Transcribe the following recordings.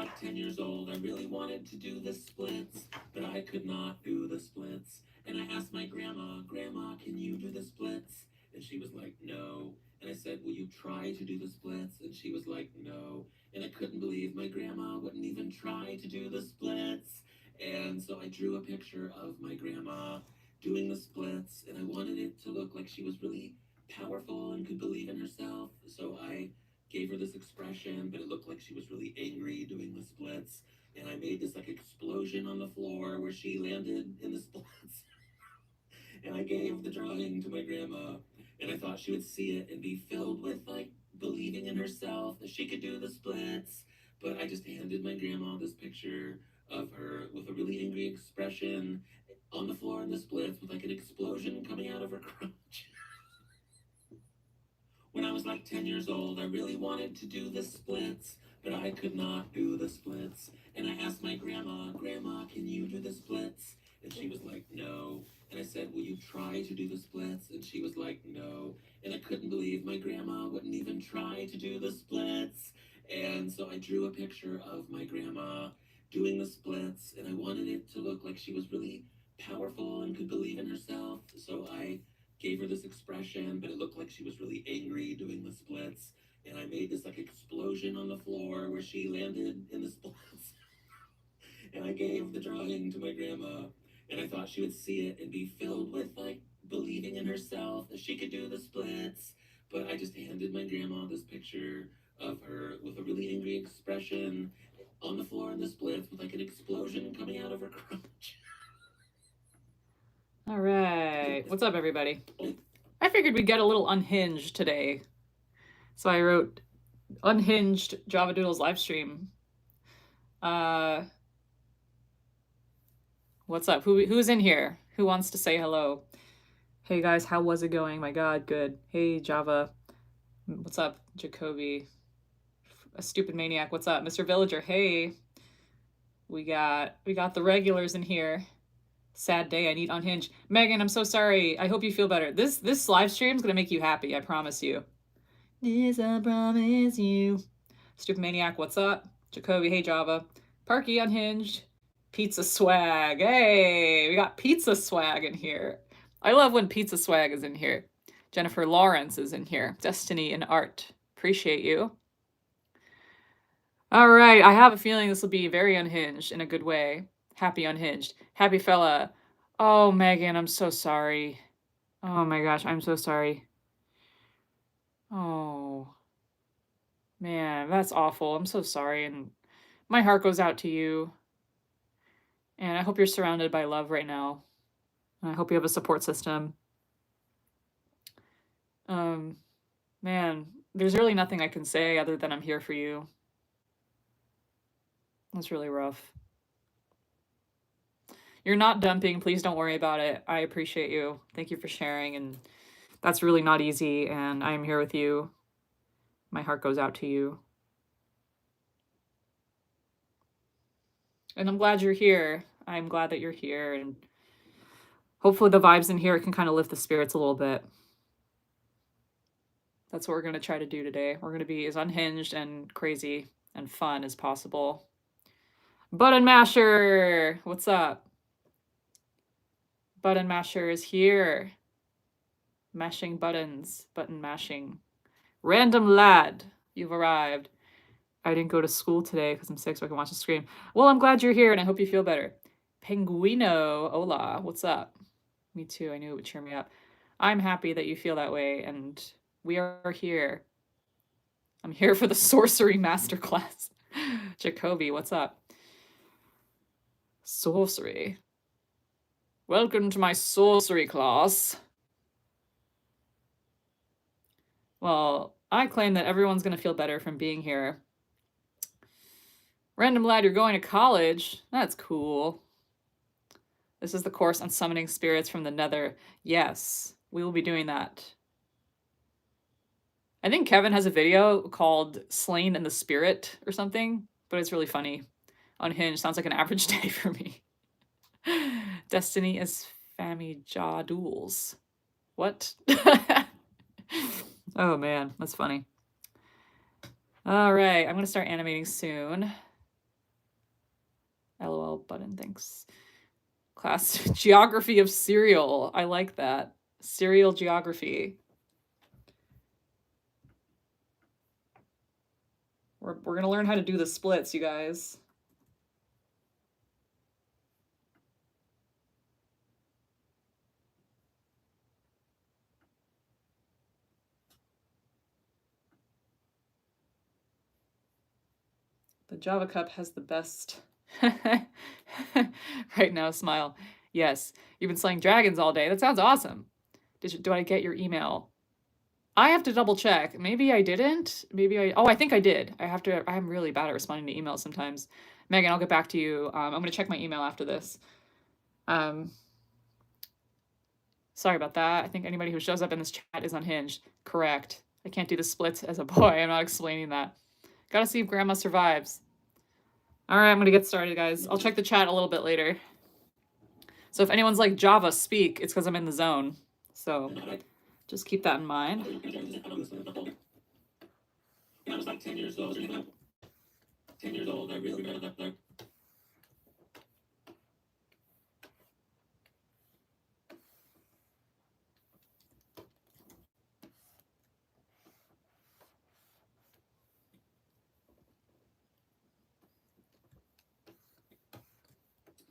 like 10 years old, I really wanted to do the splits, but I could not do the splits. And I asked my grandma, Grandma, can you do the splits? And she was like, no. And I said, will you try to do the splits? And she was like, no. And I couldn't believe my grandma wouldn't even try to do the splits. And so I drew a picture of my grandma doing the splits, and I wanted it to look like she was really powerful and could believe in herself. So I gave her this expression, but it looked like she was really angry doing the splits. And I made this like explosion on the floor where she landed in the splits. And I gave the drawing to my grandma, and I thought she would see it and be filled with like believing in herself that she could do the splits. But I just handed my grandma this picture of her with a really angry expression on the floor in the splits with like an explosion coming out of her crotch. When I was like 10 years old, I really wanted to do the splits, but I could not do the splits. And I asked my grandma, Grandma, can you do the splits? And she was like, no. And I said, will you try to do the splits? And she was like, no. And I couldn't believe my grandma wouldn't even try to do the splits. And so I drew a picture of my grandma doing the splits, and I wanted it to look like she was really powerful and could believe in herself. So I gave her this expression, but it looked like she was really angry doing the splits. And I made this like explosion on the floor where she landed in the splits. And I gave the drawing to my grandma, and I thought she would see it and be filled with like believing in herself that she could do the splits. But I just handed my grandma this picture of her with a really angry expression on the floor in the splits with like an explosion coming out of her crotch. All right. What's up, everybody? I figured we'd get a little unhinged today. So I wrote Unhinged Javadoodles live stream. What's up? Who's in here? Who wants to say hello? Hey guys, how was it going? My god, good. Hey Java. What's up, Jacoby? A stupid maniac. What's up? Mr. Villager, hey. We got the regulars in here. Sad day, I need unhinged. Megan, I'm so sorry. I hope you feel better. This live stream is gonna make you happy, I promise you. This I promise you. Stupid maniac, what's up? Jacoby, hey Java. Parky, unhinged. Pizza swag. Hey, we got pizza swag in here. I love when pizza swag is in here. Jennifer Lawrence is in here. Destiny and Art. Appreciate you. All right, I have a feeling this will be very unhinged in a good way. Happy unhinged. Happy fella. Oh, Megan, I'm so sorry. Oh my gosh, I'm so sorry. Oh, man, that's awful. I'm so sorry. And my heart goes out to you. And I hope you're surrounded by love right now. And I hope you have a support system. Man, there's really nothing I can say other than I'm here for you. That's really rough. You're not dumping. Please don't worry about it. I appreciate you. Thank you for sharing. And that's really not easy. And I'm here with you. My heart goes out to you. And I'm glad you're here. I'm glad that you're here. And hopefully the vibes in here can kind of lift the spirits a little bit. That's what we're going to try to do today. We're going to be as unhinged and crazy and fun as possible. Button Masher! What's up? Button Masher is here. Mashing buttons. Button mashing. Random Lad, you've arrived. I didn't go to school today because I'm sick, so I can watch the screen. Well, I'm glad you're here, and I hope you feel better. Penguino, hola, what's up? Me too, I knew it would cheer me up. I'm happy that you feel that way, and we are here. I'm here for the sorcery masterclass. Jacoby, what's up? Sorcery. Welcome to my sorcery class. Well, I claim that everyone's going to feel better from being here. Random Lad, you're going to college? That's cool. This is the course on summoning spirits from the nether. Yes, we will be doing that. I think Kevin has a video called Slain in the Spirit or something, but it's really funny. Unhinged sounds like an average day for me. Destiny is Javadoodles. What? Oh man, that's funny. All right, I'm going to start animating soon. LOL button, thanks. Class geography of cereal. I like that. Cereal geography. We're gonna learn how to do the splits, you guys. The Java Cup has the best. Right now, smile. Yes, you've been slaying dragons all day. That sounds awesome. Do I get your email? I have to double check. Maybe I didn't. Maybe I. Oh, I think I did. I'm really bad at responding to emails sometimes. Megan, I'll get back to you. I'm gonna check my email after this. Sorry about that. I think anybody who shows up in this chat is unhinged. Correct. I can't do the splits as a boy. I'm not explaining that. Gotta see if grandma survives. All right, I'm gonna get started, guys. I'll check the chat a little bit later. So if anyone's like, Java, speak, it's because I'm in the zone. So just keep that in mind. I was like 10 years old. 10 years old, I really read that book.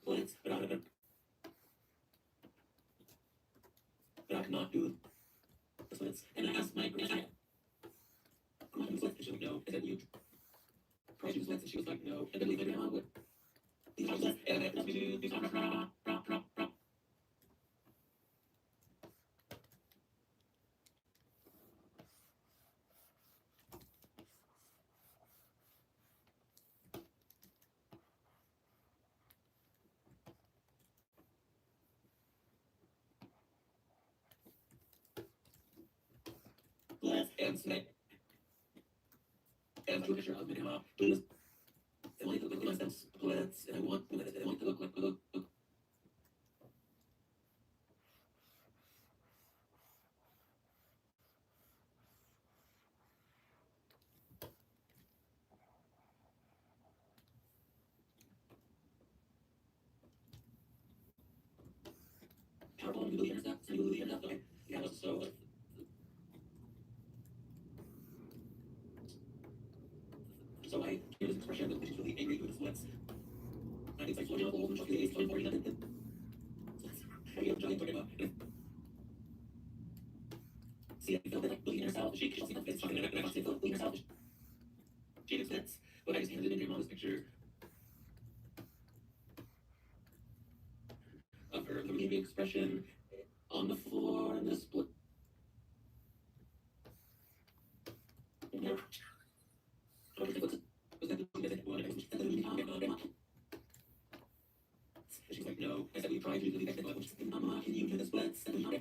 Splits, but I could not do the splits. And I asked my grandma, do splits? And she was like, no. I said, you try to do splits? And she was like, no. And then my grandma would do splits. And then we do splits. And snake. And drew a picture of my grandma doing this. I want it to look like myself splits. And I want it to look like, look. Powerful, you believe in stuff. So you believe in stuff. Okay. Yeah, so. So I hear this expression that she's really angry with the splits. I think it's like 4 years old and she's really 40 and I'm talking about. See, I feel like believing in herself. She see the fits. Talking about believing in herself. She gets fits. But I just handed in grandma this picture of her the expression on the floor and the split. She's like, no. I said, we tried to do the technical. She's like, Mama, can you do the splits? Grandma.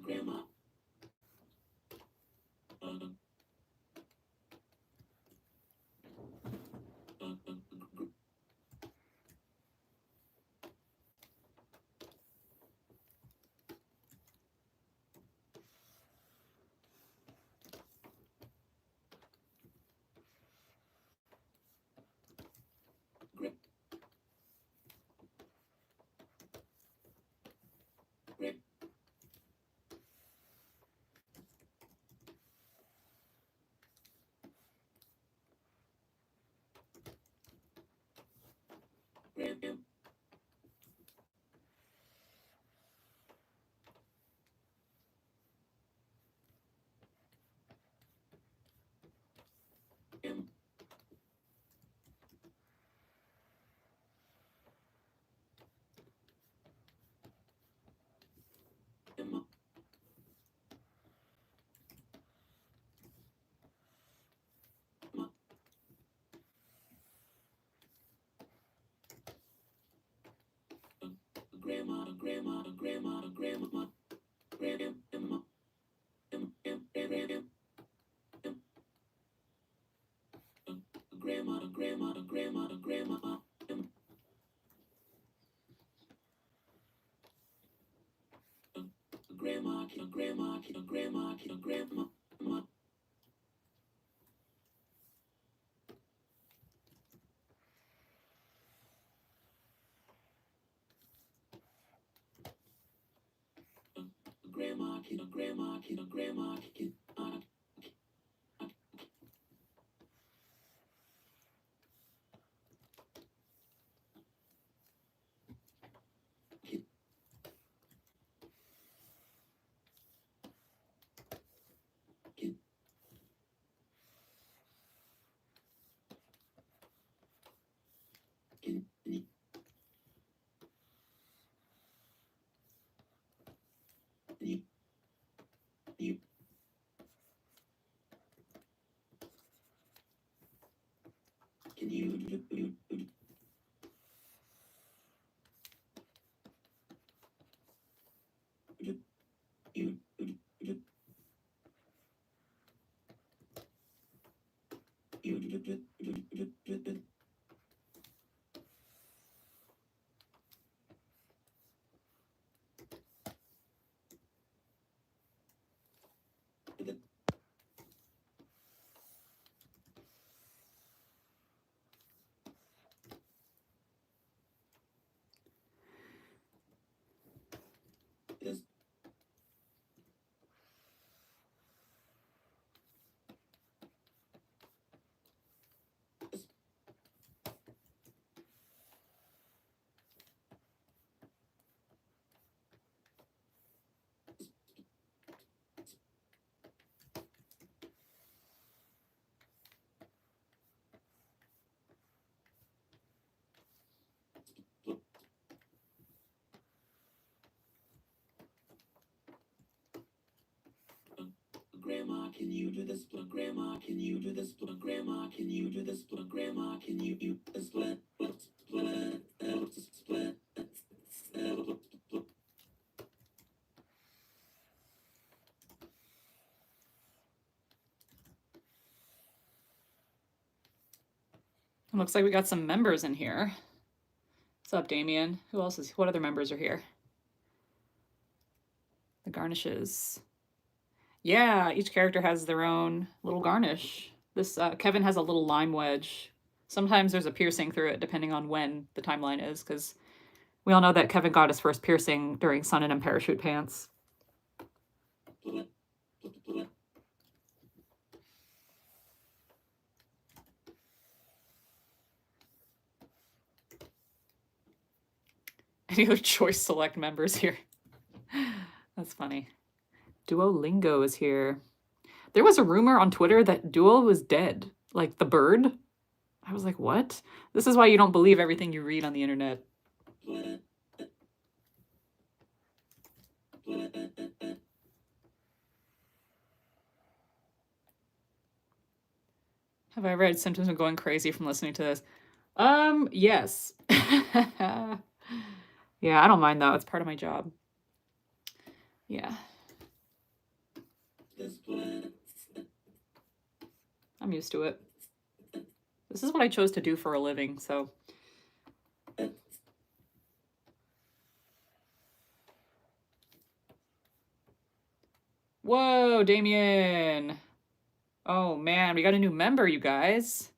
Grandma. grandma, grandma, grandma, grandma, grandma, grandma, grandma, grandma, grandma, grandma, grandma, grandma, grandma. Grandma, grandma, grandma, can you this grandma, can you do this? Grandma, can you do this? Grandma, can you do this? Grandma, can you do this? Split, split, split, split. Looks like we got some members in here. What's up, Damien? Who else is, what other members are here? The garnishes. Yeah, each character has their own little garnish. This Kevin has a little lime wedge. Sometimes there's a piercing through it, depending on when the timeline is, because we all know that Kevin got his first piercing during Sun and Parachute Pants. Any other choice select members here? That's funny. Duolingo is here. There was a rumor on Twitter that Duo was dead. Like the bird. I was like, what? This is why you don't believe everything you read on the internet. Have I read symptoms of going crazy from listening to this? Yes. Yeah, I don't mind though. It's part of my job. Yeah. I'm used to it. This is what I chose to do for a living, so. Whoa, Damien. Oh man, we got a new member, you guys.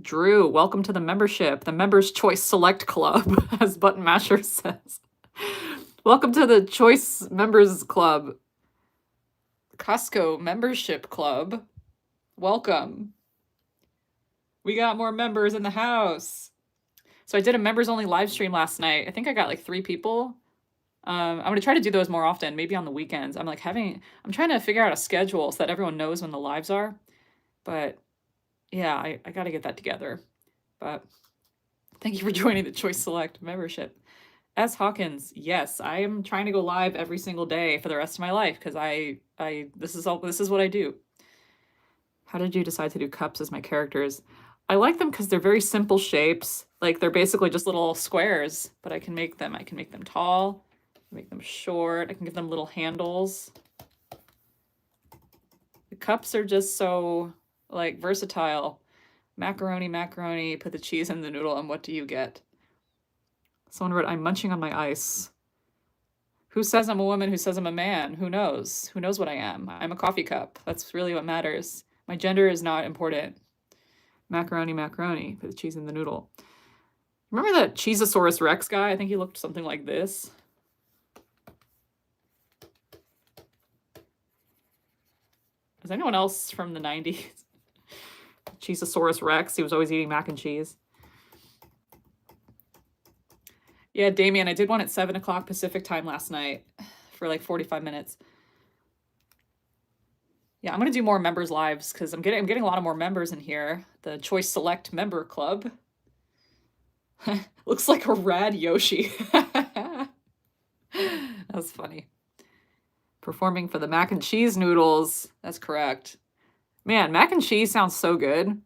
Drew, welcome to the membership, the Members Choice Select Club, as Button Masher says. Welcome to the Choice Members Club. Costco Membership Club. Welcome. We got more members in the house. So I did a members only live stream last night. I think I got like 3 people. I'm going to try to do those more often, maybe on the weekends. I'm trying to figure out a schedule so that everyone knows when the lives are. But yeah, I got to get that together. But thank you for joining the Choice Select membership. S. Hawkins, yes, I am trying to go live every single day for the rest of my life because this is what I do. How did you decide to do cups as my characters? I like them because they're very simple shapes. Like they're basically just little squares, but I can make them tall. Make them short. I can give them little handles. The cups are just so like versatile. Macaroni, macaroni, put the cheese in the noodle, and what do you get? Someone wrote, I'm munching on my ice. Who says I'm a woman? Who says I'm a man? Who knows? Who knows what I am? I'm a coffee cup. That's really what matters. My gender is not important. Macaroni, macaroni, put the cheese in the noodle. Remember that Cheezosaurus Rex guy? I think he looked something like this. Is anyone else from the 90s? Cheezosaurus Rex. He was always eating mac and cheese. Yeah, Damien, I did one at 7 o'clock Pacific time last night for like 45 minutes. Yeah, I'm gonna do more members lives because I'm getting a lot of more members in here. The Choice Select member club. Looks like a rad Yoshi. That's funny. Performing for the mac and cheese noodles. That's correct. Man, mac and cheese sounds so good.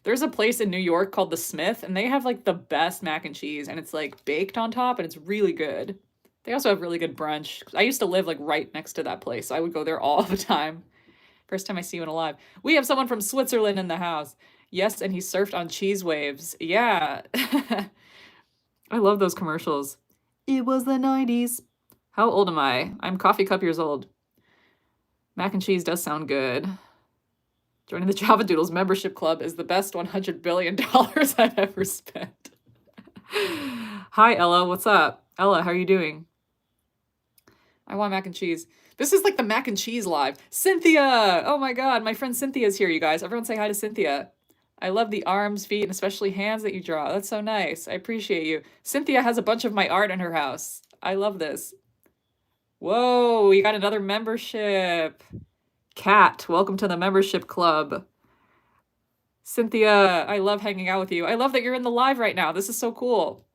There's a place in New York called The Smith, and they have like the best mac and cheese, and it's like baked on top, and it's really good. They also have really good brunch. I used to live like right next to that place, so I would go there all the time. First time I see one alive. We have someone from Switzerland in the house. Yes, and he surfed on cheese waves. Yeah. I love those commercials. It was the 90s. How old am I? I'm coffee cup years old. Mac and cheese does sound good. Joining the Javadoodles membership club is the best $100 billion I've ever spent. Hi, Ella. What's up? Ella, how are you doing? I want mac and cheese. This is like the mac and cheese live. Cynthia! Oh my god, my friend Cynthia's here, you guys. Everyone say hi to Cynthia. I love the arms, feet, and especially hands that you draw. That's so nice. I appreciate you. Cynthia has a bunch of my art in her house. I love this. Whoa, we got another membership. Kat, welcome to the membership club. Cynthia, I love hanging out with you. I love that you're in the live right now. This is so cool.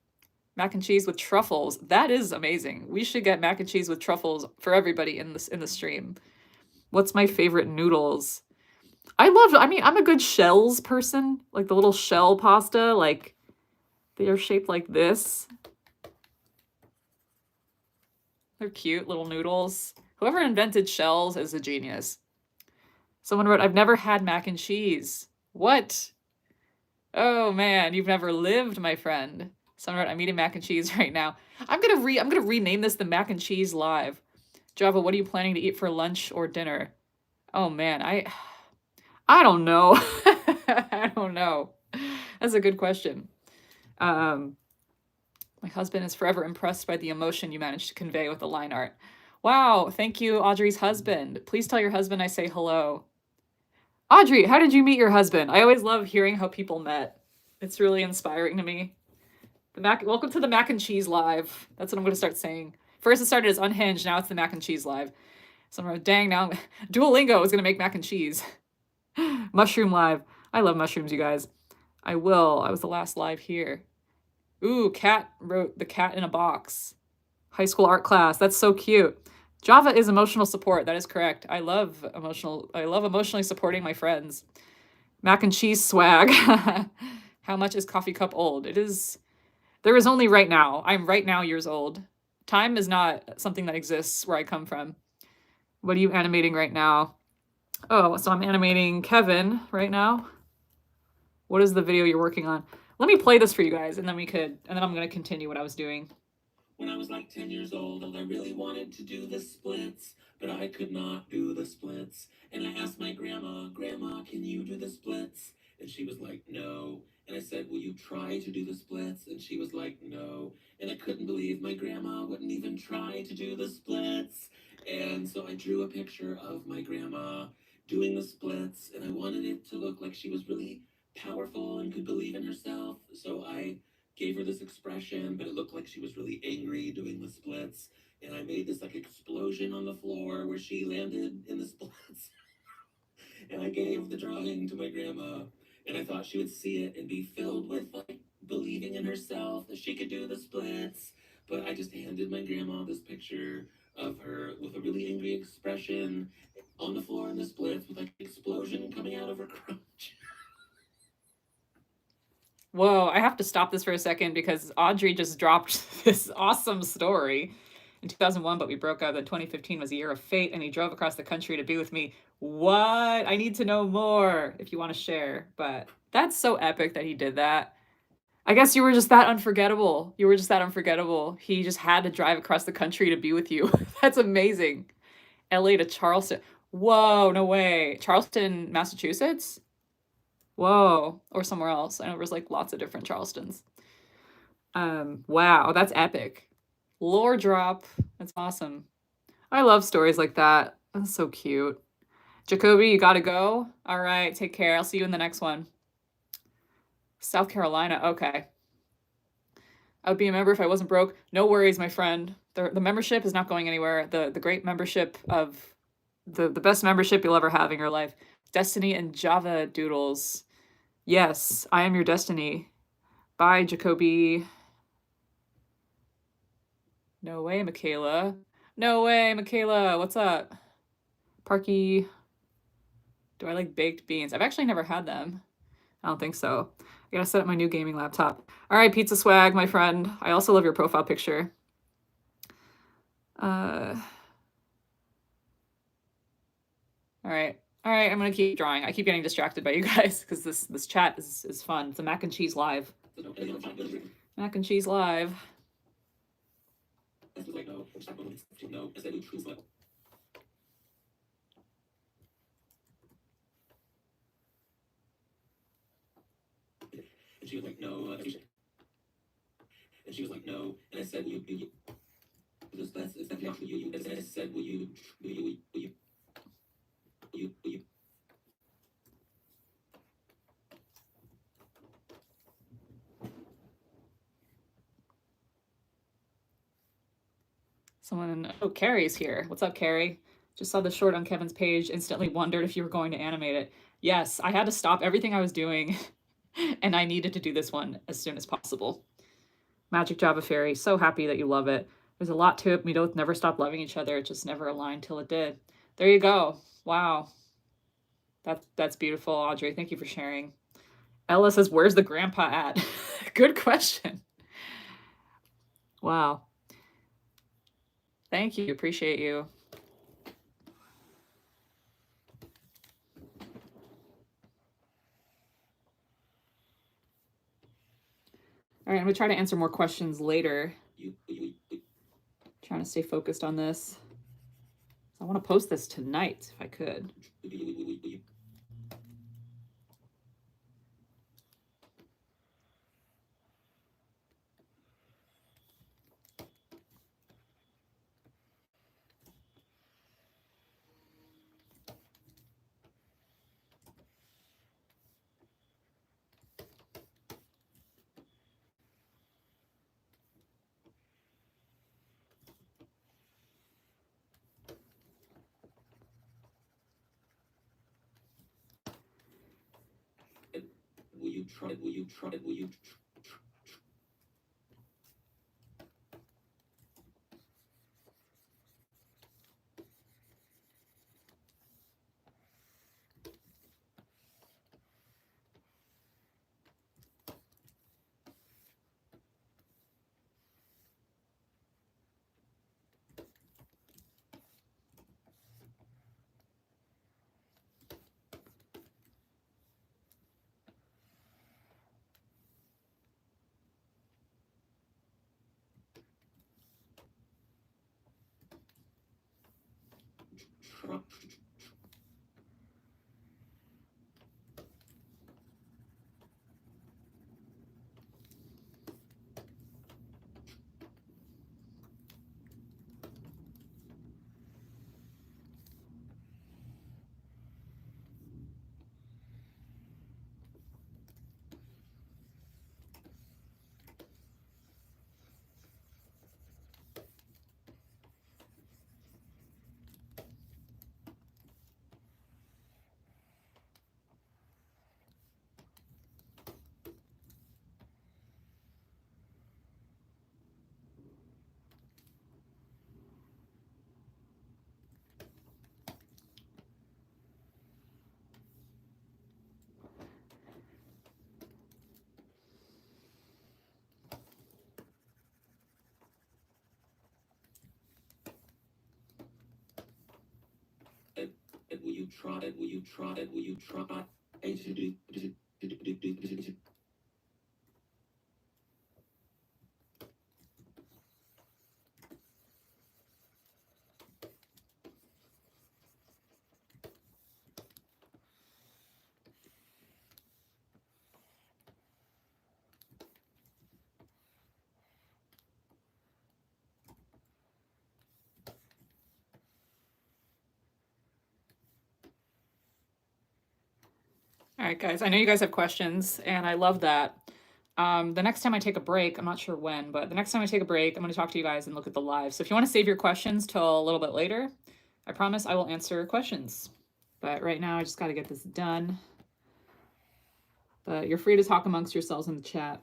Mac and cheese with truffles. That is amazing. We should get mac and cheese with truffles for everybody in the stream. What's my favorite noodles? I'm a good shells person. Like the little shell pasta, like they are shaped like this. They're cute little noodles. Whoever invented shells is a genius. Someone wrote, I've never had mac and cheese. What? Oh man, you've never lived, my friend. Someone wrote, I'm eating mac and cheese right now. I'm gonna rename this the mac and cheese live. Java, what are you planning to eat for lunch or dinner? Oh man, I don't know. I don't know. That's a good question. My husband is forever impressed by the emotion you managed to convey with the line art. Wow, thank you, Audrey's husband. Please tell your husband I say hello. Audrey, how did you meet your husband? I always love hearing how people met. It's really inspiring to me. Welcome to the mac and cheese live. That's what I'm going to start saying. First it started as Unhinged, now it's the mac and cheese live. So dang, now Duolingo is going to make mac and cheese. Mushroom live. I love mushrooms, you guys. I will. I was the last live here. Ooh, Kat wrote the cat in a box. High school art class. That's so cute. Java is emotional support. That is correct. I love emotionally supporting my friends. Mac and cheese swag. How much is coffee cup old? There is only right now. I'm right now years old. Time is not something that exists where I come from. What are you animating right now? Oh, so I'm animating Kevin right now. What is the video you're working on? Let me play this for you guys, and then I'm going to continue what I was doing. When I was like 10 years old, I really wanted to do the splits, but I could not do the splits. And I asked my grandma, can you do the splits? And she was like, no. And I said, will you try to do the splits? And she was like, no. And I couldn't believe my grandma wouldn't even try to do the splits. And so I drew a picture of my grandma doing the splits, and I wanted it to look like she was really powerful and could believe in herself. So I gave her this expression, but it looked like she was really angry doing the splits. And I made this like explosion on the floor where she landed in the splits. And I gave the drawing to my grandma, and I thought she would see it and be filled with like believing in herself that she could do the splits. But I just handed my grandma this picture of her with a really angry expression on the floor in the splits with like an explosion coming out of her crotch. Whoa, I have to stop this for a second because Audrey just dropped this awesome story in 2001, but we broke up. Then 2015 was a year of fate, and he drove across the country to be with me. What? I need to know more if you want to share. But that's so epic that he did that. I guess you were just that unforgettable. You were just that unforgettable. He just had to drive across the country to be with you. That's amazing. LA to Charleston. Whoa, no way. Charleston, Massachusetts? Whoa, or somewhere else. I know there's like lots of different Charlestons. Wow, that's epic. Lore drop. That's awesome. I love stories like that. That's so cute. Jacoby, you gotta go. All right, take care. I'll see you in the next one. South Carolina. Okay. I would be a member if I wasn't broke. No worries, my friend. The membership is not going anywhere. The great membership of the best membership you'll ever have in your life. Destiny and Javadoodles. Yes, I am your destiny. Bye, Jacoby. No way, Michaela. No way, Michaela. What's up? Parky. Do I like baked beans? I've actually never had them. I don't think so. I gotta set up my new gaming laptop. All right, Pizza Swag, my friend. I also love your profile picture. All right. All right, I'm gonna keep drawing. I keep getting distracted by you guys because this chat is fun. It's a mac and cheese live. Mac and cheese live. And she was like, no. And she was like, no. And I said, you. That's exactly how you. And I said, will you? Someone, oh, Carrie's here. What's up, Carrie? Just saw the short on Kevin's page, instantly wondered if you were going to animate it. Yes, I had to stop everything I was doing, and I needed to do this one as soon as possible. Magic Java Fairy, so happy that you love it. There's a lot to it. We both never stopped loving each other. It just never aligned till it did. There you go. Wow. That's beautiful, Audrey. Thank you for sharing. Ella says, where's the grandpa at? Good question. Wow. Thank you. Appreciate you. All right, I'm going to try to answer more questions later. Trying to stay focused on this. I want to post this tonight if I could. Will you try? try it? Will you try it? Will you try? All right, guys, I know you guys have questions, and I love that. The next time I take a break, I'm not sure when, but the next time I take a break, I'm going to talk to you guys and look at the live. So if you want to save your questions till a little bit later, I promise I will answer questions. But right now, I just got to get this done. But you're free to talk amongst yourselves in the chat.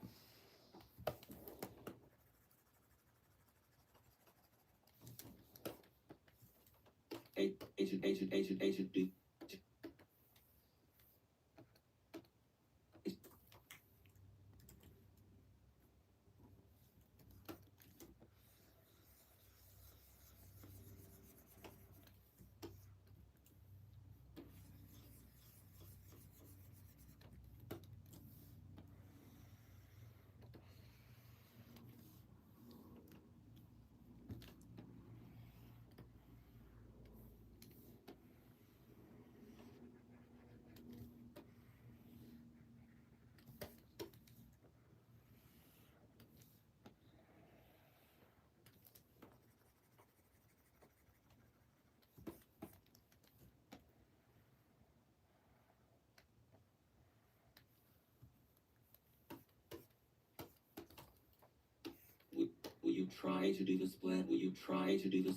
Will you try to do the split? Will you try to do this?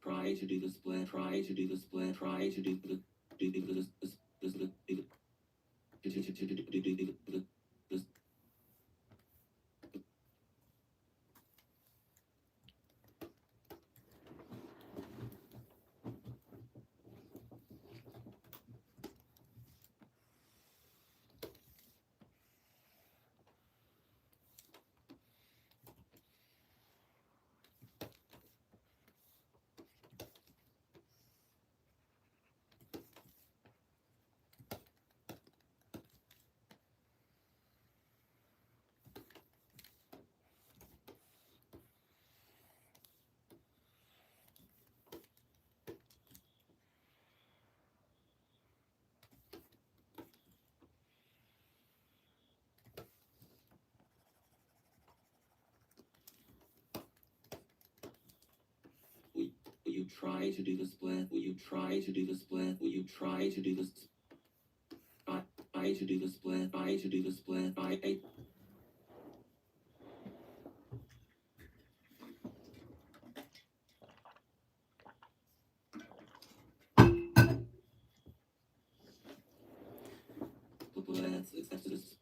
Try to do the split. Try to do the split. Try to do the Will you try to do the split? Will you try to do the split? Will you try to do the try to do the split? Try to do the split? Let's accept this.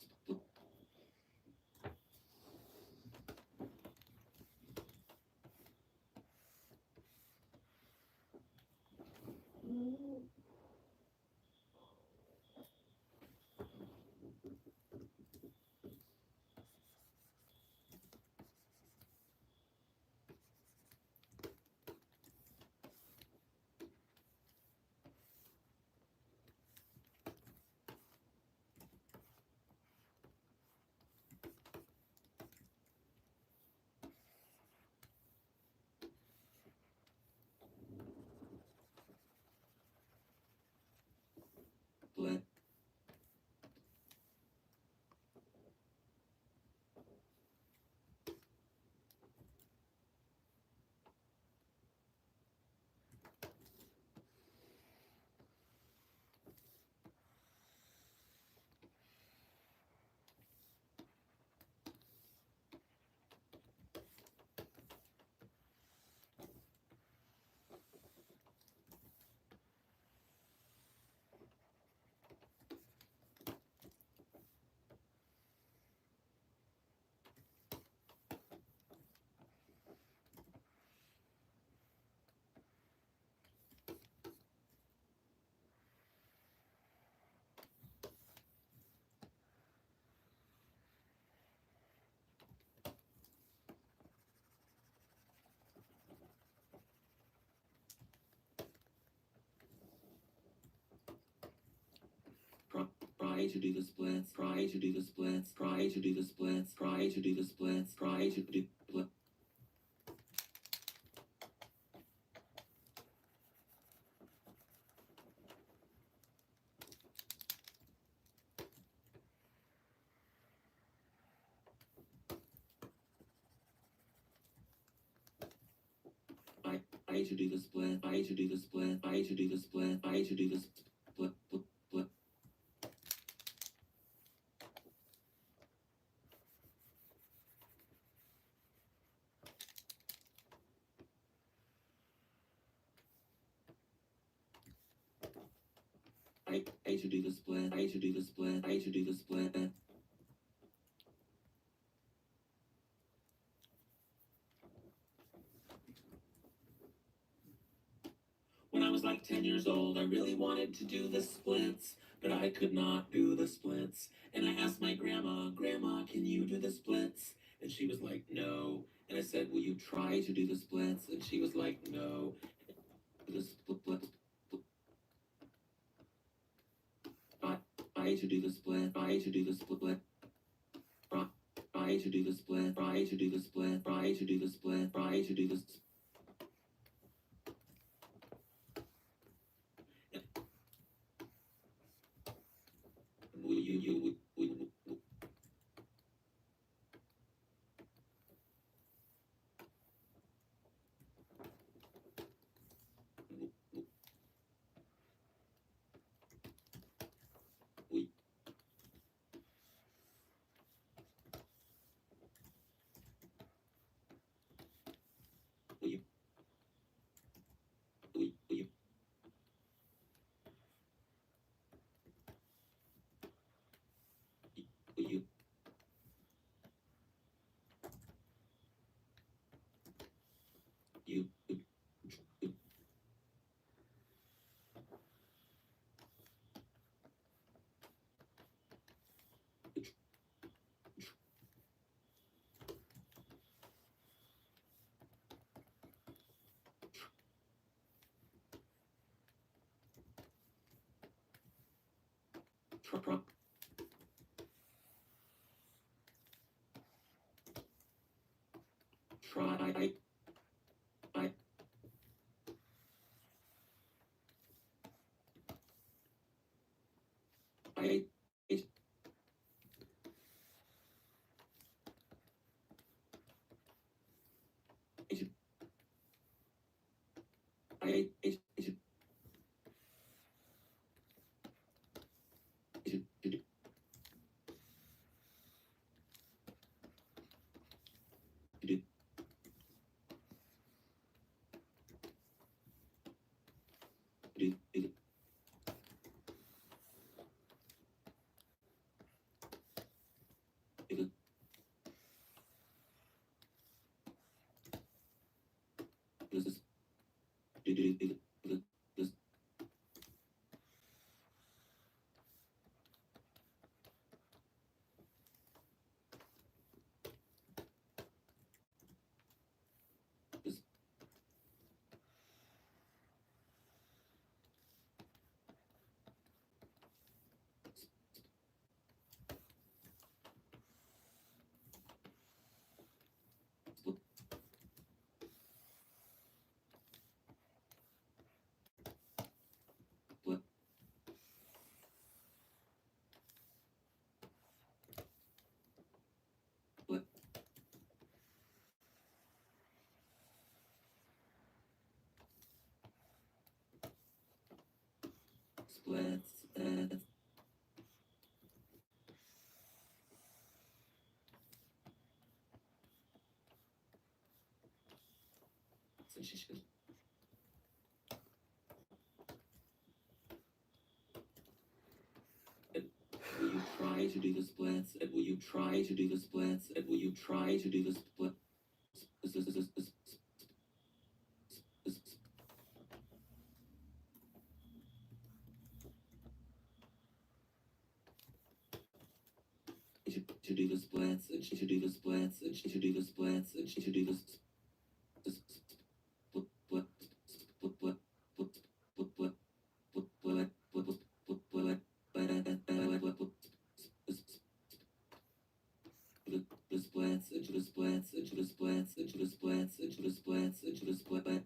Split. try to do the splits, try to do the splits, try to do the splits, try to do the splits, try to do split. I should do the split, I should do the split, I should do the split, I should do the split, split, split. I should do the split, I should do the split, I should do the split. When I was like 10 years old, I really wanted to do the splits, but I could not do the splits. And I asked my grandma, Grandma, can you do the splits? And she was like, no. And I said, will you try to do the splits? And she was like, no. The split. I should do the split, I should do the split. I should do the split, I should do the split, I should do the split, I should do the split. Try. I splits. So she should. Will you try to do the splits? And will you try to do the splits? And will you try to do the split? She should do the splits, and she should do the splits, and she should do the splits, and she should do the split. splits, into the splits, into the splits, into the splits, into the split, but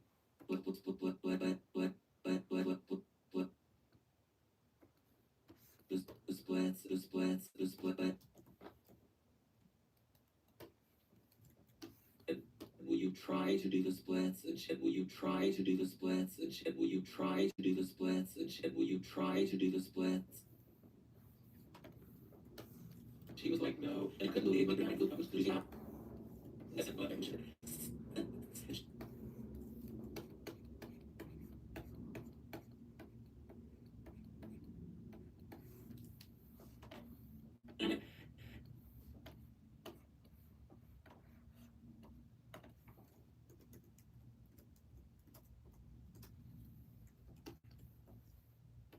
the splits, the splits, the split, but will you try to do the splits and shit? Will you try to do the splits and shit? Will you try to do the splits and shit? Will you try to do the splits? She was like, no. I couldn't believe my grandma was losing out. I said, well, I'm sure.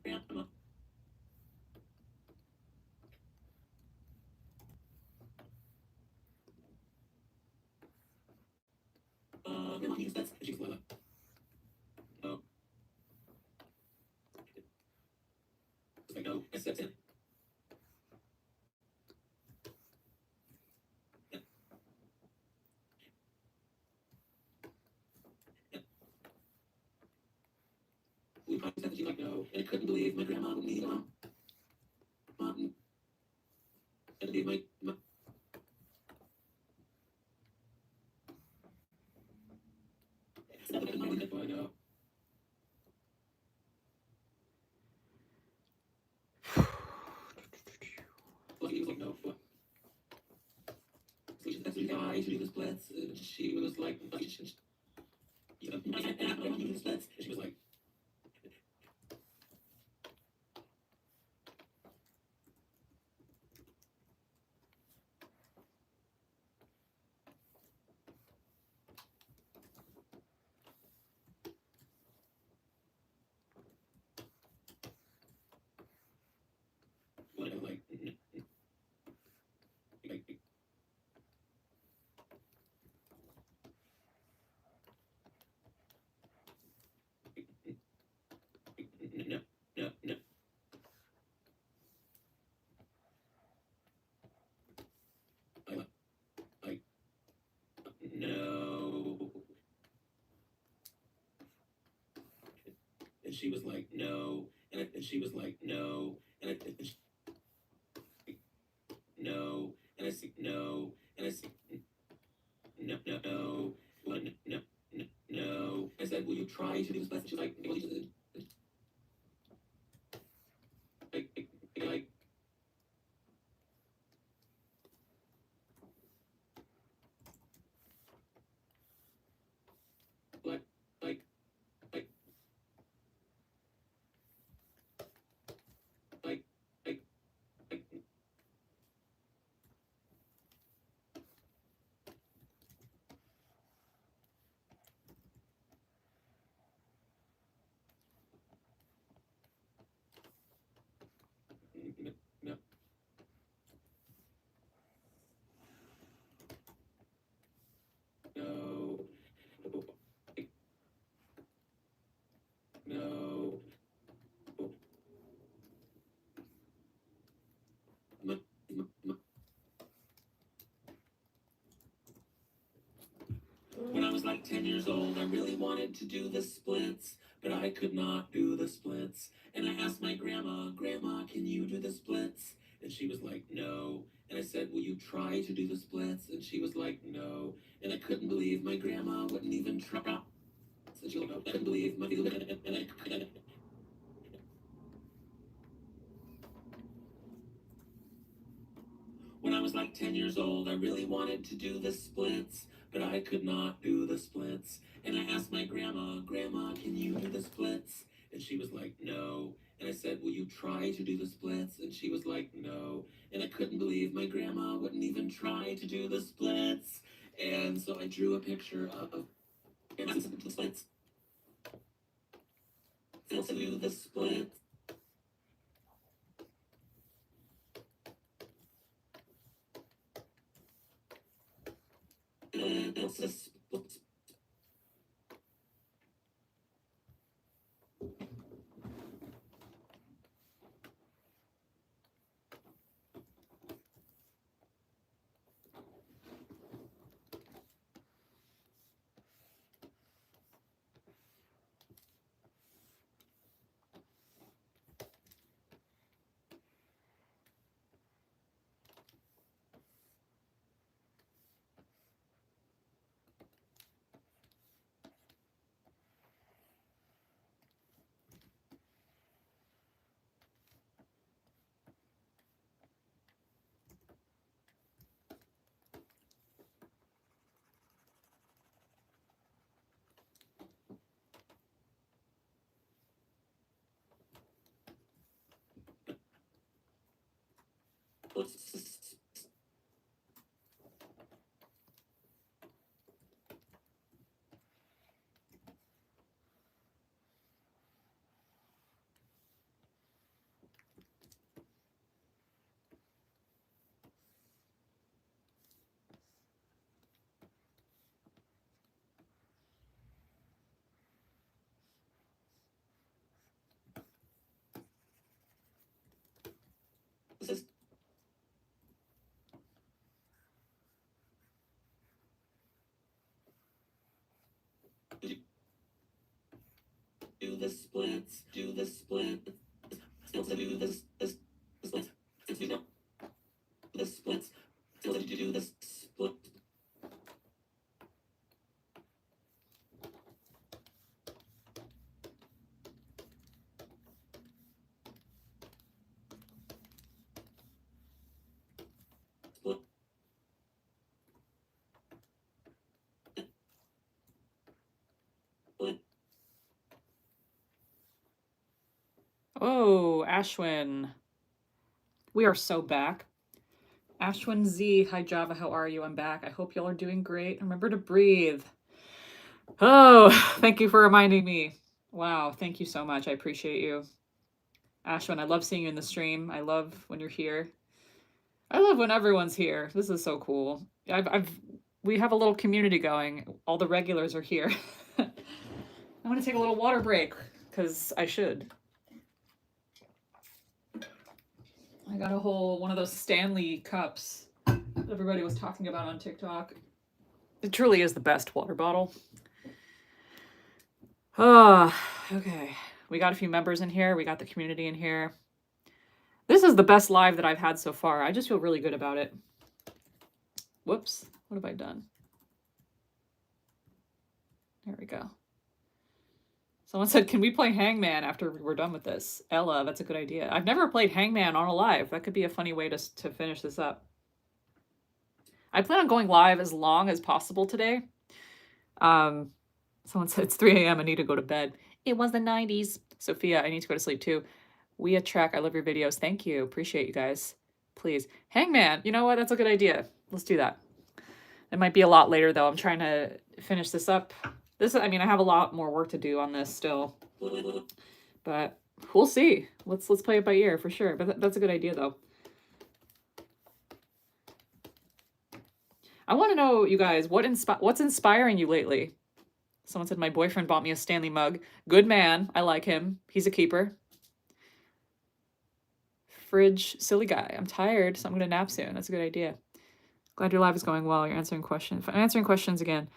Grandma. Grandma, can you use this? And she was like, no. I was like, no. I said, we probably said that she's like, no. And I couldn't believe my grandma wouldn't eat mom. Mom. I believe my it's not the money that I know. Well, he was like, no. What? So she said, so you guys to do the splits. And she was like, you know, I don't want to do the splits. And she was like, what? I'm like, no, no, no. Like, no. And she was like, no. And she was like, no. And she, no. And I said, no. And I said, no, no, no. Well, no, no, no, no. I said, will you try to do this? And she's like, well, like, like, like, like, like, like, like, no, no, no. When I was like 10 years old, I really wanted to do the splits, but I could not do the splits. And I asked my grandma, Grandma, can you do the splits? And she was like, no. And I said, will you try to do the splits? And she was like, no. And I couldn't believe my grandma wouldn't even try. And she was like, I couldn't believe my When I was like 10 years old, I really wanted to do the splits, but I could not do the splits. And I asked my grandma, Grandma, can you do the splits? And she was like, no. And I said, will you try to do the splits? And she was like, no. And I couldn't believe my grandma wouldn't even try to do the splits. And so I drew a picture of grandma to the splits. To do the splits. It's a split. Do the splits, do the split. Still to do this split. Since we know the splits, still to do this split. Split. Split. Oh, Ashwin. We are so back. Ashwin Z, hi Java, how are you? I'm back. I hope y'all are doing great. Remember to breathe. Oh, thank you for reminding me. Wow, thank you so much. I appreciate you. Ashwin, I love seeing you in the stream. I love when you're here. I love when everyone's here. This is so cool. We have a little community going. All the regulars are here. I'm gonna take a little water break because I should. I got a whole one of those Stanley cups that everybody was talking about on TikTok. It truly is the best water bottle. Okay. We got a few members in here. We got the community in here. This is the best live that I've had so far. I just feel really good about it. Whoops. What have I done? There we go. Someone said, can we play Hangman after we're done with this? Ella, that's a good idea. I've never played Hangman on a live. That could be a funny way to finish this up. I plan on going live as long as possible today. Someone said, it's 3 a.m. I need to go to bed. It was the 90s. Sophia, I need to go to sleep too. We attract. I love your videos. Thank you. Appreciate you guys. Please. Hangman, you know what? That's a good idea. Let's do that. It might be a lot later though. I'm trying to finish this up. I mean, I have a lot more work to do on this still, but we'll see. Let's play it by ear for sure. But that's a good idea though. I want to know, you guys, what's inspiring you lately? Someone said my boyfriend bought me a Stanley mug. Good man. I like him. He's a keeper. Fridge, silly guy. I'm tired, so I'm gonna nap soon. That's a good idea. Glad your live is going well. You're answering questions. If I'm answering questions again.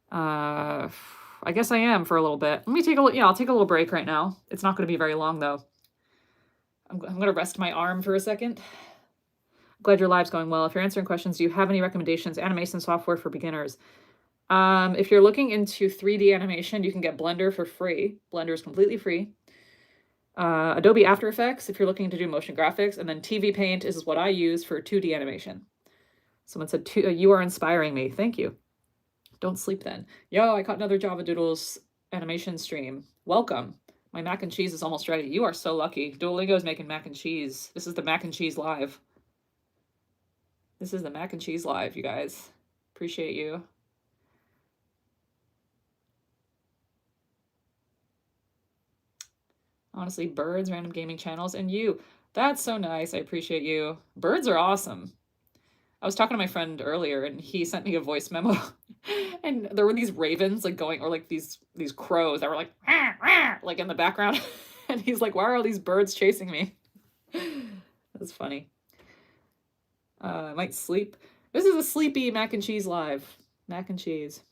I guess I am for a little bit. Let me take a I'll take a little break right now. It's not going to be very long though. I'm going to rest my arm for a second. Glad your live's going well. If you're answering questions, do you have any recommendations? Animation software for beginners. If you're looking into 3D animation, you can get Blender for free. Blender is completely free. Adobe After Effects, if you're looking to do motion graphics, and then TV Paint is what I use for 2D animation. Someone said, you are inspiring me. Thank you. Don't sleep then. Yo, I caught another Javadoodles animation stream. Welcome. My mac and cheese is almost ready. You are so lucky. Duolingo is making mac and cheese. This is the mac and cheese live. This is the mac and cheese live, you guys. Appreciate you. Honestly, birds, random gaming channels, and you. That's so nice. I appreciate you. Birds are awesome. I was talking to my friend earlier and he sent me a voice memo and there were these ravens like going, or like these crows that were like, rah, rah, like in the background. And he's like, why are all these birds chasing me? That's funny. I might sleep. This is a sleepy mac and cheese live. Mac and cheese.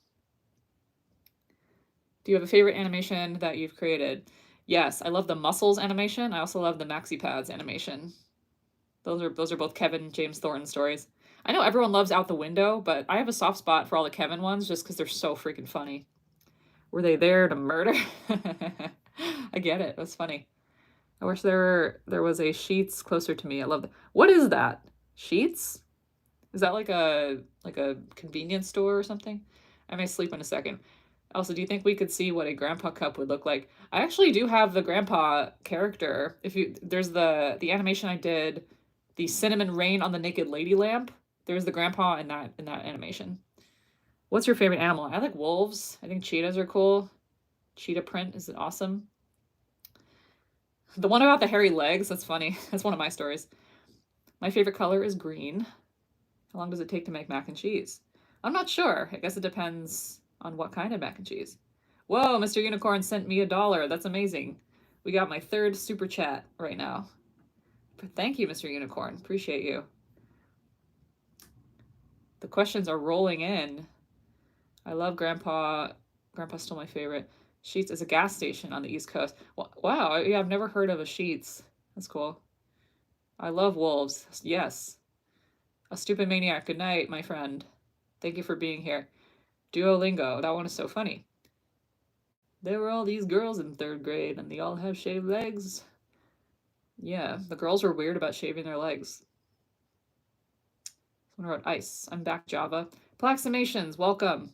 Do you have a favorite animation that you've created? Yes, I love the Muscles animation. I also love the Maxi Pads animation. Those are both Kevin James Thornton stories. I know everyone loves Out the Window, but I have a soft spot for all the Kevin ones just because they're so freaking funny. Were they there to murder? I get it. That's funny. I wish there was a Sheets closer to me. I love that. What is that? Sheets? Is that like a convenience store or something? I may sleep in a second. Also, do you think we could see what a grandpa cup would look like? I actually do have the grandpa character. There's the animation I did The cinnamon rain on the naked lady lamp. There's the grandpa in that animation. What's your favorite animal? I like wolves. I think cheetahs are cool. Cheetah print is awesome. The one about the hairy legs, that's funny. That's one of my stories. My favorite color is green. How long does it take to make mac and cheese? I'm not sure. I guess it depends on what kind of mac and cheese. Whoa, Mr. Unicorn sent me $1. That's amazing. We got my 3rd super chat right now. Thank you, Mr. Unicorn. Appreciate you. The questions are rolling in. I love Grandpa. Grandpa's still my favorite. Sheetz is a gas station on the East Coast. Wow, yeah, I've never heard of a Sheetz. That's cool. I love wolves. Yes. A stupid maniac. Good night, my friend. Thank you for being here. Duolingo. That one is so funny. There were all these girls in 3rd grade, and they all have shaved legs. Yeah, the girls were weird about shaving their legs. Someone wrote ice. I'm back, Java. Plaxamations, welcome.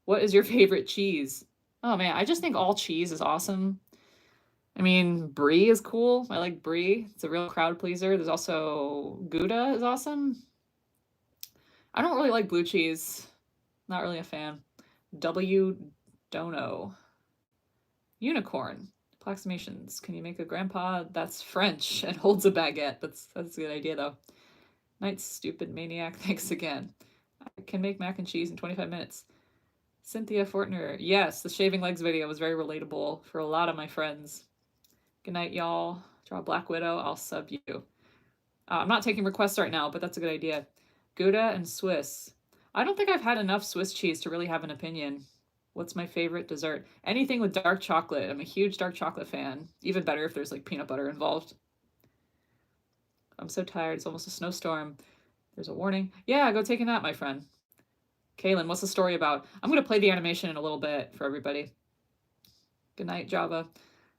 What is your favorite cheese? Oh man, I just think all cheese is awesome. I mean, brie is cool. I like brie. It's a real crowd pleaser. There's also Gouda is awesome. I don't really like blue cheese. Not really a fan. W. Dono. Unicorn. Approximations. Can you make a grandpa that's French and holds a baguette? That's a good idea though. Night, stupid maniac. Thanks again. I can make mac and cheese in 25 minutes. Cynthia Fortner. Yes, the shaving legs video was very relatable for a lot of my friends. Good night, y'all. Draw Black Widow. I'll sub you. I'm not taking requests right now, but that's a good idea. Gouda and Swiss. I don't think I've had enough Swiss cheese to really have an opinion. What's my favorite dessert? Anything with dark chocolate. I'm a huge dark chocolate fan. Even better if there's like peanut butter involved. I'm so tired. It's almost a snowstorm. There's a warning. Yeah, go take a nap, my friend. Kaylin, what's the story about? I'm going to play the animation in a little bit for everybody. Good night, Java.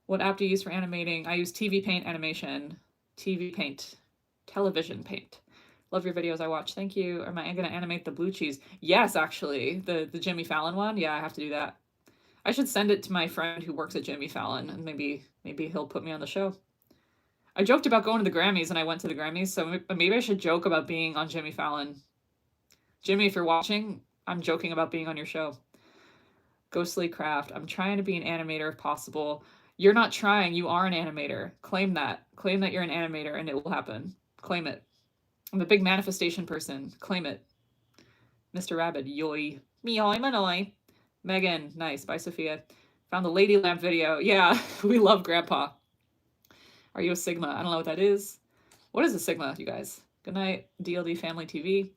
What app do you use for animating? I use TV Paint animation. TV Paint. Television Paint. Love your videos I watch. Thank you. Am I going to animate the blue cheese? Yes, actually. The Jimmy Fallon one. Yeah, I have to do that. I should send it to my friend who works at Jimmy Fallon, and maybe he'll put me on the show. I joked about going to the Grammys, and I went to the Grammys, so maybe I should joke about being on Jimmy Fallon. Jimmy, if you're watching, I'm joking about being on your show. Ghostly Craft. I'm trying to be an animator if possible. You're not trying. You are an animator. Claim that. Claim that you're an animator, and it will happen. Claim it. I'm a big manifestation person. Claim it. Mr. Rabbit. Yoy. Meoy manoy. Megan. Nice. Bye, Sophia. Found the Lady Lamp video. Yeah, we love Grandpa. Are you a Sigma? I don't know what that is. What is a Sigma, you guys? Good night, DLD Family TV.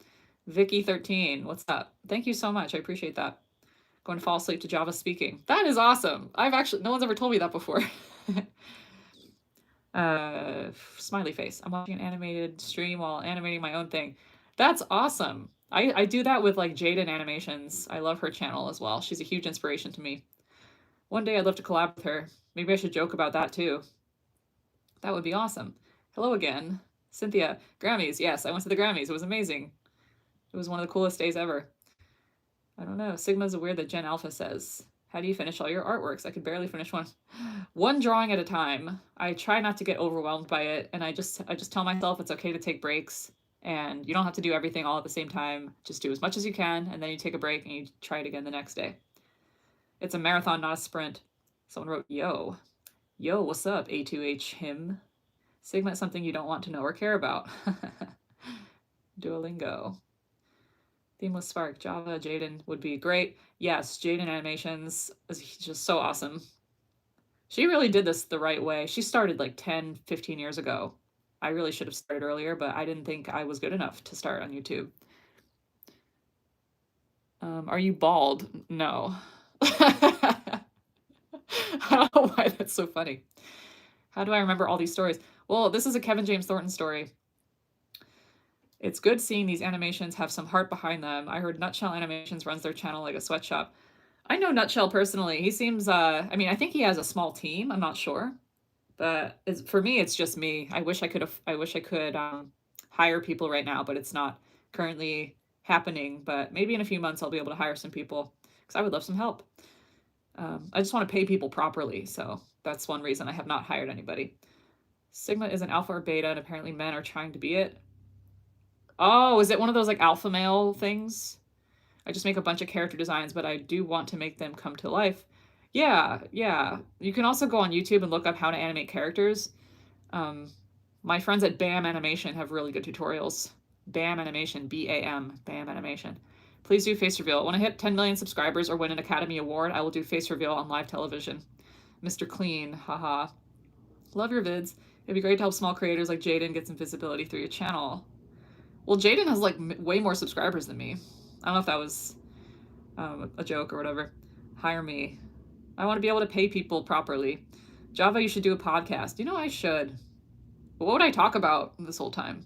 Vicky13, what's up? Thank you so much. I appreciate that. Going to fall asleep to Java speaking. That is awesome. No one's ever told me that before. Smiley face. I'm watching an animated stream while animating my own thing. That's awesome. I do that with like Jaden Animations. I love her channel as well. She's a huge inspiration to me. One day I'd love to collab with her. Maybe I should joke about that too. That would be awesome. Hello again. Cynthia. Grammys. Yes, I went to the Grammys. It was amazing. It was one of the coolest days ever. I don't know. Sigma's weird that Gen Alpha says. How do you finish all your artworks? I could barely finish one. One drawing at a time. I try not to get overwhelmed by it, and I just tell myself it's okay to take breaks, and you don't have to do everything all at the same time. Just do as much as you can, and then you take a break and you try it again the next day. It's a marathon, not a sprint. Someone wrote, yo. Yo, what's up, A2H him? Sigma is something you don't want to know or care about. Duolingo. Themeless Spark, Java, Jaden would be great. Yes, Jaden Animations is just so awesome. She really did this the right way. She started like 10, 15 years ago. I really should have started earlier, but I didn't think I was good enough to start on YouTube. Are you bald? No. I don't know why that's so funny. How do I remember all these stories? Well, this is a Kevin James Thornton story. It's good seeing these animations have some heart behind them. I heard Nutshell Animations runs their channel like a sweatshop. I know Nutshell personally. He seems, I think he has a small team. I'm not sure. But for me, it's just me. I wish I could hire people right now, but it's not currently happening. But maybe in a few months, I'll be able to hire some people because I would love some help. I just want to pay people properly. So that's one reason I have not hired anybody. Sigma is an alpha or beta, and apparently men are trying to be it. Oh, is it one of those like alpha male things? I just make a bunch of character designs, but I do want to make them come to life. Yeah, yeah. You can also go on YouTube and look up how to animate characters. My friends at BAM Animation have really good tutorials. BAM Animation, BAM, BAM Animation. Please do face reveal. When I hit 10 million subscribers or win an Academy Award, I will do face reveal on live television. Mr. Clean, haha. Love your vids. It'd be great to help small creators like Jaden get some visibility through your channel. Well, Jaden has like way more subscribers than me. I don't know if that was a joke or whatever. Hire me. I want to be able to pay people properly. Java, you should do a podcast. You know, I should. But what would I talk about this whole time?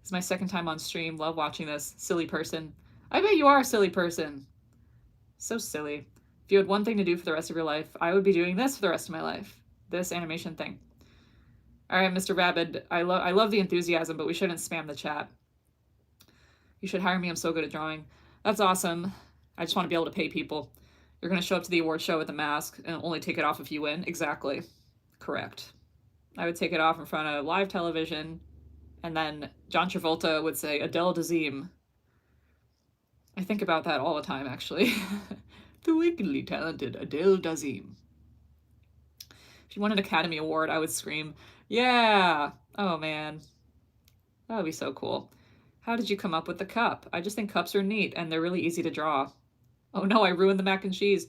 This is my second time on stream. Love watching this. Silly person. I bet you are a silly person. So silly. If you had one thing to do for the rest of your life, I would be doing this for the rest of my life. This animation thing. All right, Mr. Rabid. I love the enthusiasm, but we shouldn't spam the chat. You should hire me. I'm so good at drawing. That's awesome. I just want to be able to pay people. You're going to show up to the award show with a mask and only take it off if you win. Exactly. Correct. I would take it off in front of live television, and then John Travolta would say, Adele Dazeem. I think about that all the time, actually. The wickedly talented Adele Dazeem. If you won an Academy Award, I would scream, yeah! Oh, man. That would be so cool. How did you come up with the cup? I just think cups are neat, and they're really easy to draw. Oh no, I ruined the mac and cheese.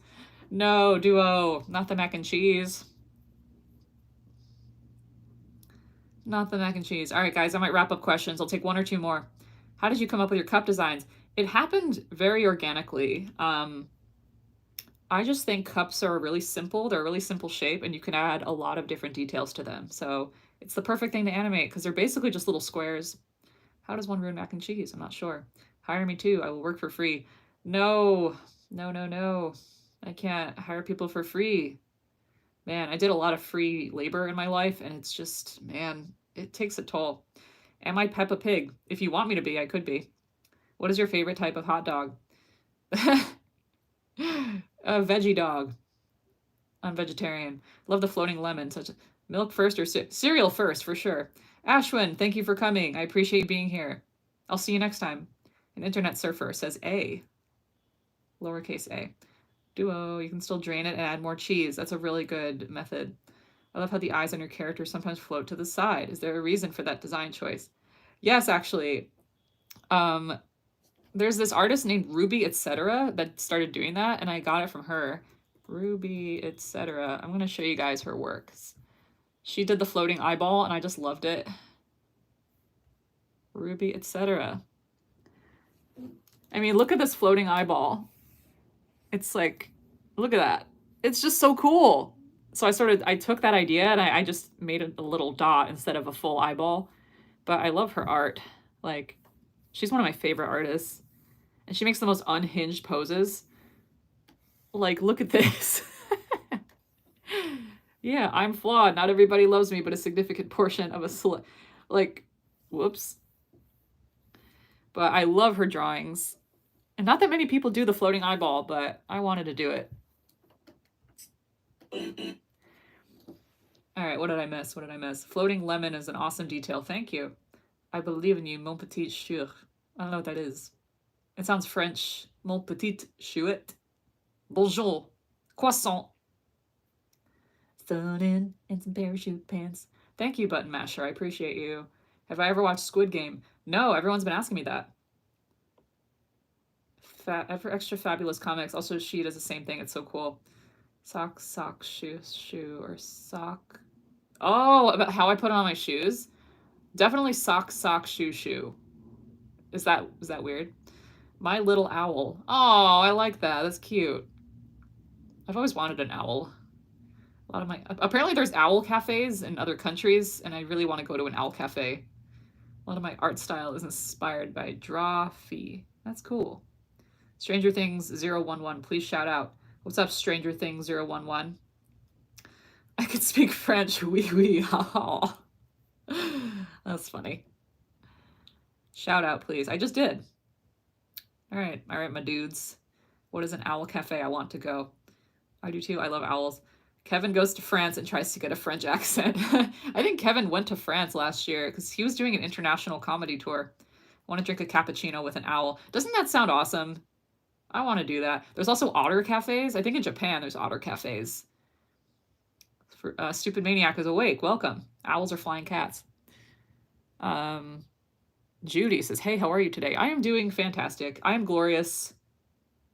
No, Duo, not the mac and cheese. Not the mac and cheese. All right, guys, I might wrap up questions. I'll take one or two more. How did you come up with your cup designs? It happened very organically. I just think cups are really simple. They're a really simple shape, and you can add a lot of different details to them. So it's the perfect thing to animate because they're basically just little squares. How does one ruin mac and cheese? I'm not sure. Hire me too. I will work for free. No, no, no, no. I can't hire people for free. Man, I did a lot of free labor in my life, and it's just, man, it takes a toll. Am I Peppa Pig? If you want me to be, I could be. What is your favorite type of hot dog? A veggie dog. I'm vegetarian. Love the floating lemon. Such a milk first or cereal first, for sure. Ashwin, thank you for coming. I appreciate you being here. I'll see you next time. An internet surfer says A. Lowercase a. Duo, you can still drain it and add more cheese. That's a really good method. I love how the eyes on your character sometimes float to the side. Is there a reason for that design choice? Yes, actually. There's this artist named Ruby Etc. that started doing that, and I got it from her. Ruby Etc. I'm going to show you guys her works. She did the floating eyeball, and I just loved it. Ruby Etc. I mean, look at this floating eyeball. It's like, look at that. It's just so cool. So I took that idea and I just made a little dot instead of a full eyeball. But I love her art. Like, she's one of my favorite artists. And she makes the most unhinged poses. Like, look at this. Yeah, I'm flawed. Not everybody loves me, but a significant portion of like, whoops. But I love her drawings. And not that many people do the floating eyeball, but I wanted to do it. All right, what did I miss? What did I miss? Floating lemon is an awesome detail. Thank you. I believe in you, mon petit chouette. I don't know what that is. It sounds French. Mon petit chouette. Bonjour. Croissant. Thrown in and some parachute pants. Thank you, Button Masher. I appreciate you. Have I ever watched Squid Game? No, everyone's been asking me that. Extra fabulous comics. Also, she does the same thing. It's so cool. Sock, shoe, or sock. Oh, about how I put on my shoes? Definitely sock, shoe. Is that weird? My little owl. Oh, I like that. That's cute. I've always wanted an owl. Apparently there's owl cafes in other countries, and I really want to go to an owl cafe. A lot of my art style is inspired by Drawfee. That's cool. Stranger Things 011, please shout out. What's up, Stranger Things 011? I could speak French. Oui, oui. Oh. That's funny. Shout out, please. I just did. All right, my dudes. What is an owl cafe? I want to go. I do too. I love owls. Kevin goes to France and tries to get a French accent. I think Kevin went to France last year because he was doing an international comedy tour. I want to drink a cappuccino with an owl. Doesn't that sound awesome? I want to do that. There's also otter cafes. I think in Japan there's otter cafes. For, Stupid Maniac is awake. Welcome. Owls are flying cats. Judy says, hey, how are you today? I am doing fantastic. I am glorious.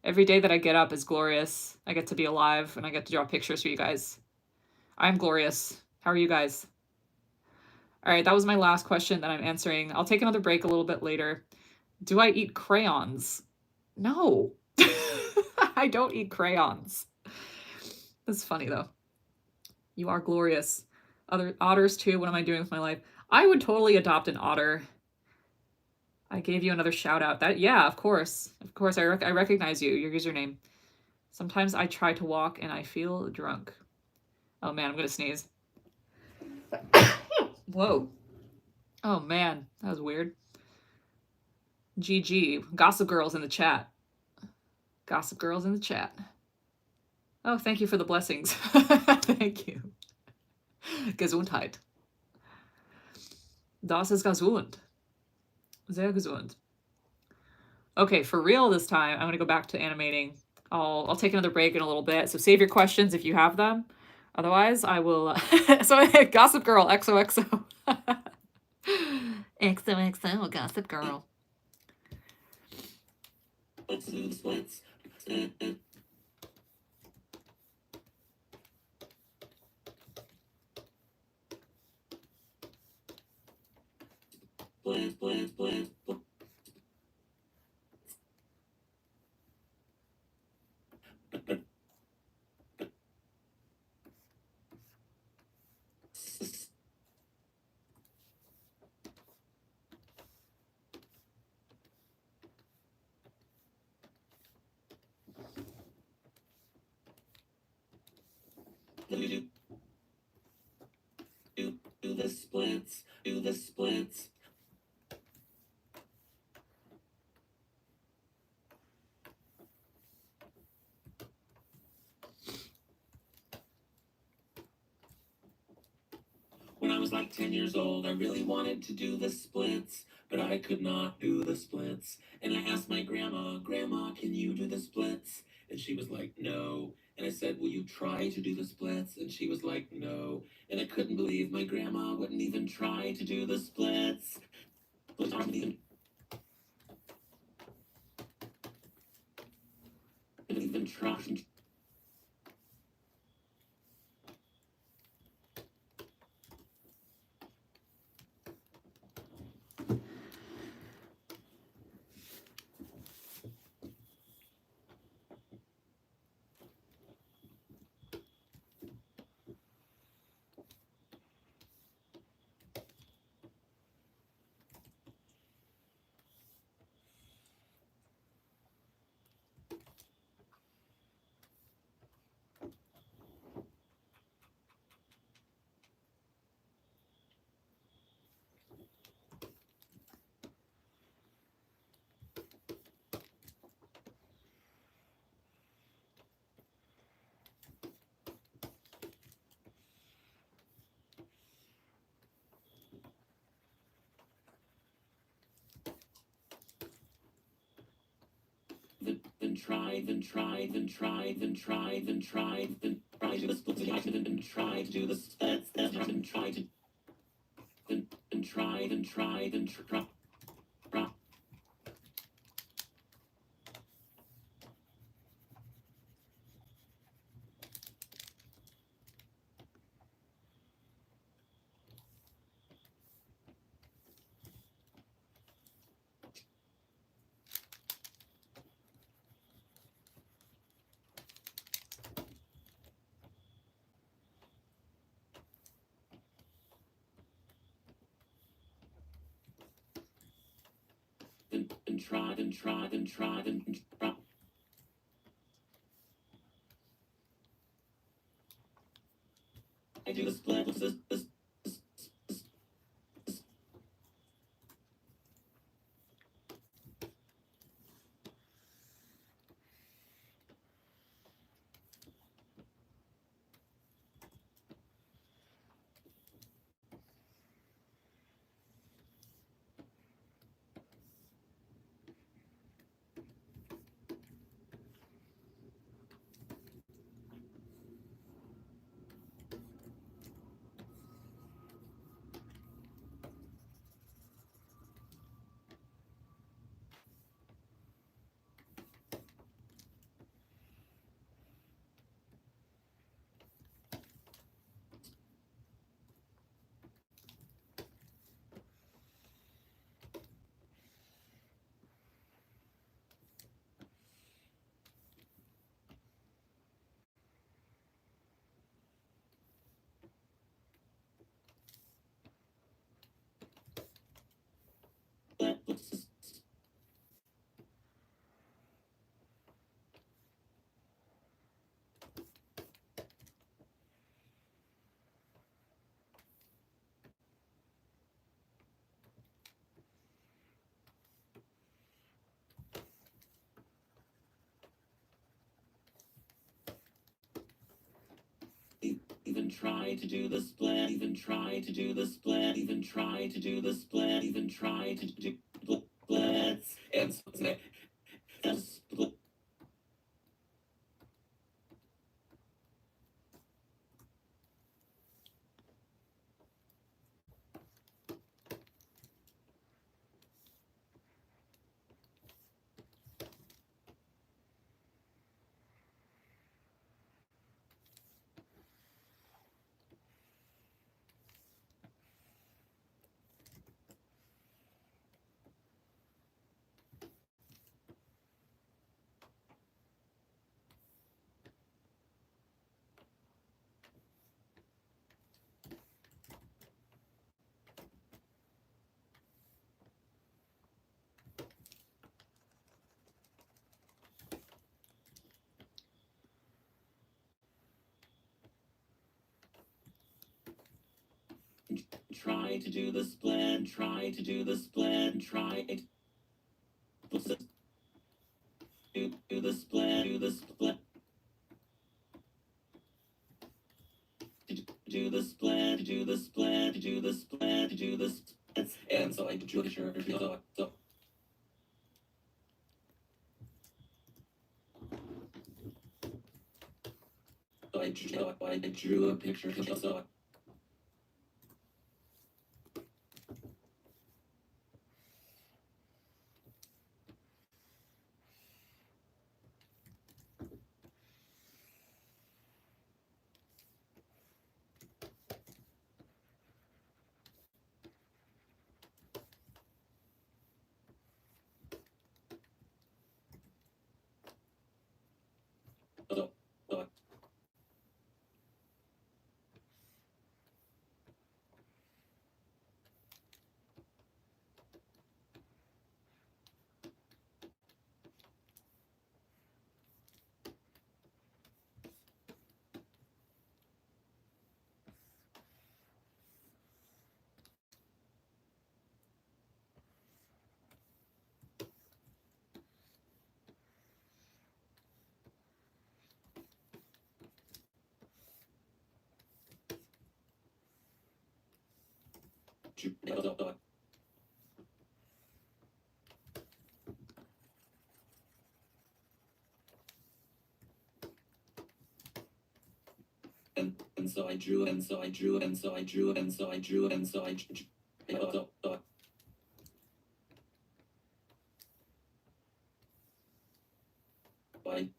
Every day that I get up is glorious. I get to be alive and I get to draw pictures for you guys. I'm glorious. How are you guys? All right, that was my last question that I'm answering. I'll take another break a little bit later. Do I eat crayons? No. I don't eat crayons. That's funny though. You are glorious. Other otters too. What am I doing with my life? I would totally adopt an otter. I gave you another shout out. That, yeah, of course. Of course, I recognize you, your username. Sometimes I try to walk and I feel drunk. Oh man, I'm gonna sneeze. Whoa. Oh man, that was weird. GG. Gossip Girl's in the chat. Gossip Girl's in the chat. Oh, thank you for the blessings. Thank you. Gesundheit. Das ist gesund. Sehr gesund. Okay, for real this time, I'm gonna go back to animating. I'll take another break in a little bit, so save your questions if you have them. Otherwise, I will. So, Gossip Girl, XOXO. XOXO, Gossip Girl. Let's do the splits. Split. Do the splits. Do the splits. When I was like 10 years old, I really wanted to do the splits, but I could not do the splits. And I asked my grandma, Grandma, can you do the splits? And she was like, no. And I said, will you try to do the splits? And she was like, no. And I couldn't believe my grandma wouldn't even try to do the splits. Didn't even try. Then try to do the splits, then try to do the splits, then try. Then try. I do the split. try to do the split, even try to do the split, even try to do the split, even try to do splits, and split. Try to do the split, try to do the split, try to do the split, do the split, do the split, do the split, do the split, do the splits, and so I drew a shirt, so I drew a picture, so and so I drew, and so I drew, and so I drew, and so I drew, and so I drew. Bye.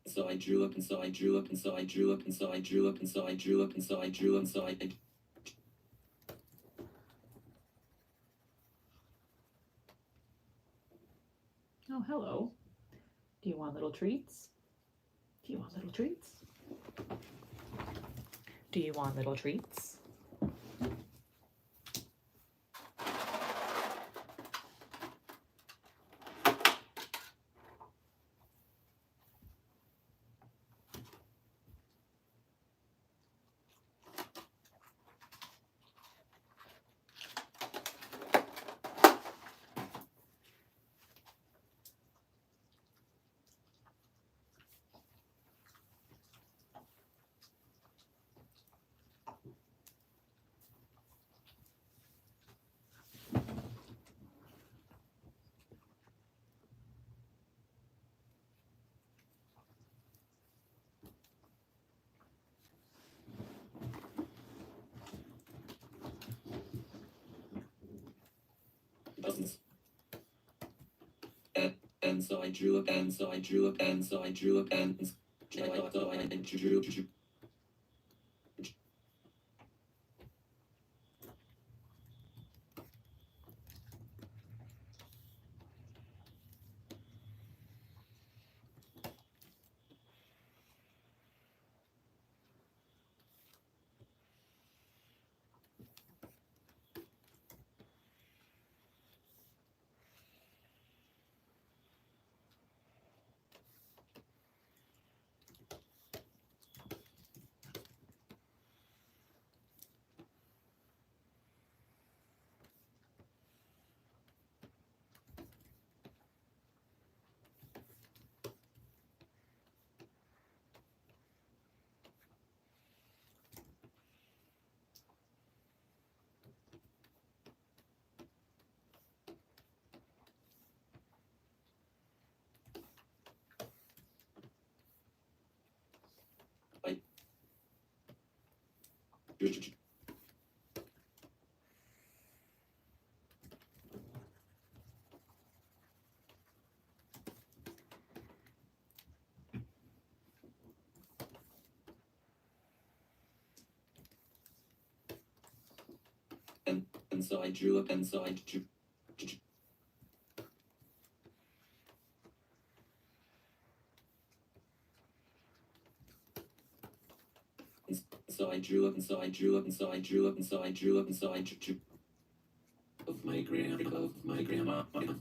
So I drew up, and so I drew up, and so I drew up, and so I drew up, and so I drew up, and so I drew, and so I. Oh, hello. Do you want little treats? Do you want little treats? Do you want little treats? pen, so I drew a pen, so I drew a pen, so I drew a pen, so I drew. And so I drew a pen, so I drew. So I drew up, and so I drew up, and so I drew up, and so I drew up, and so I drew of my grandma, of my of my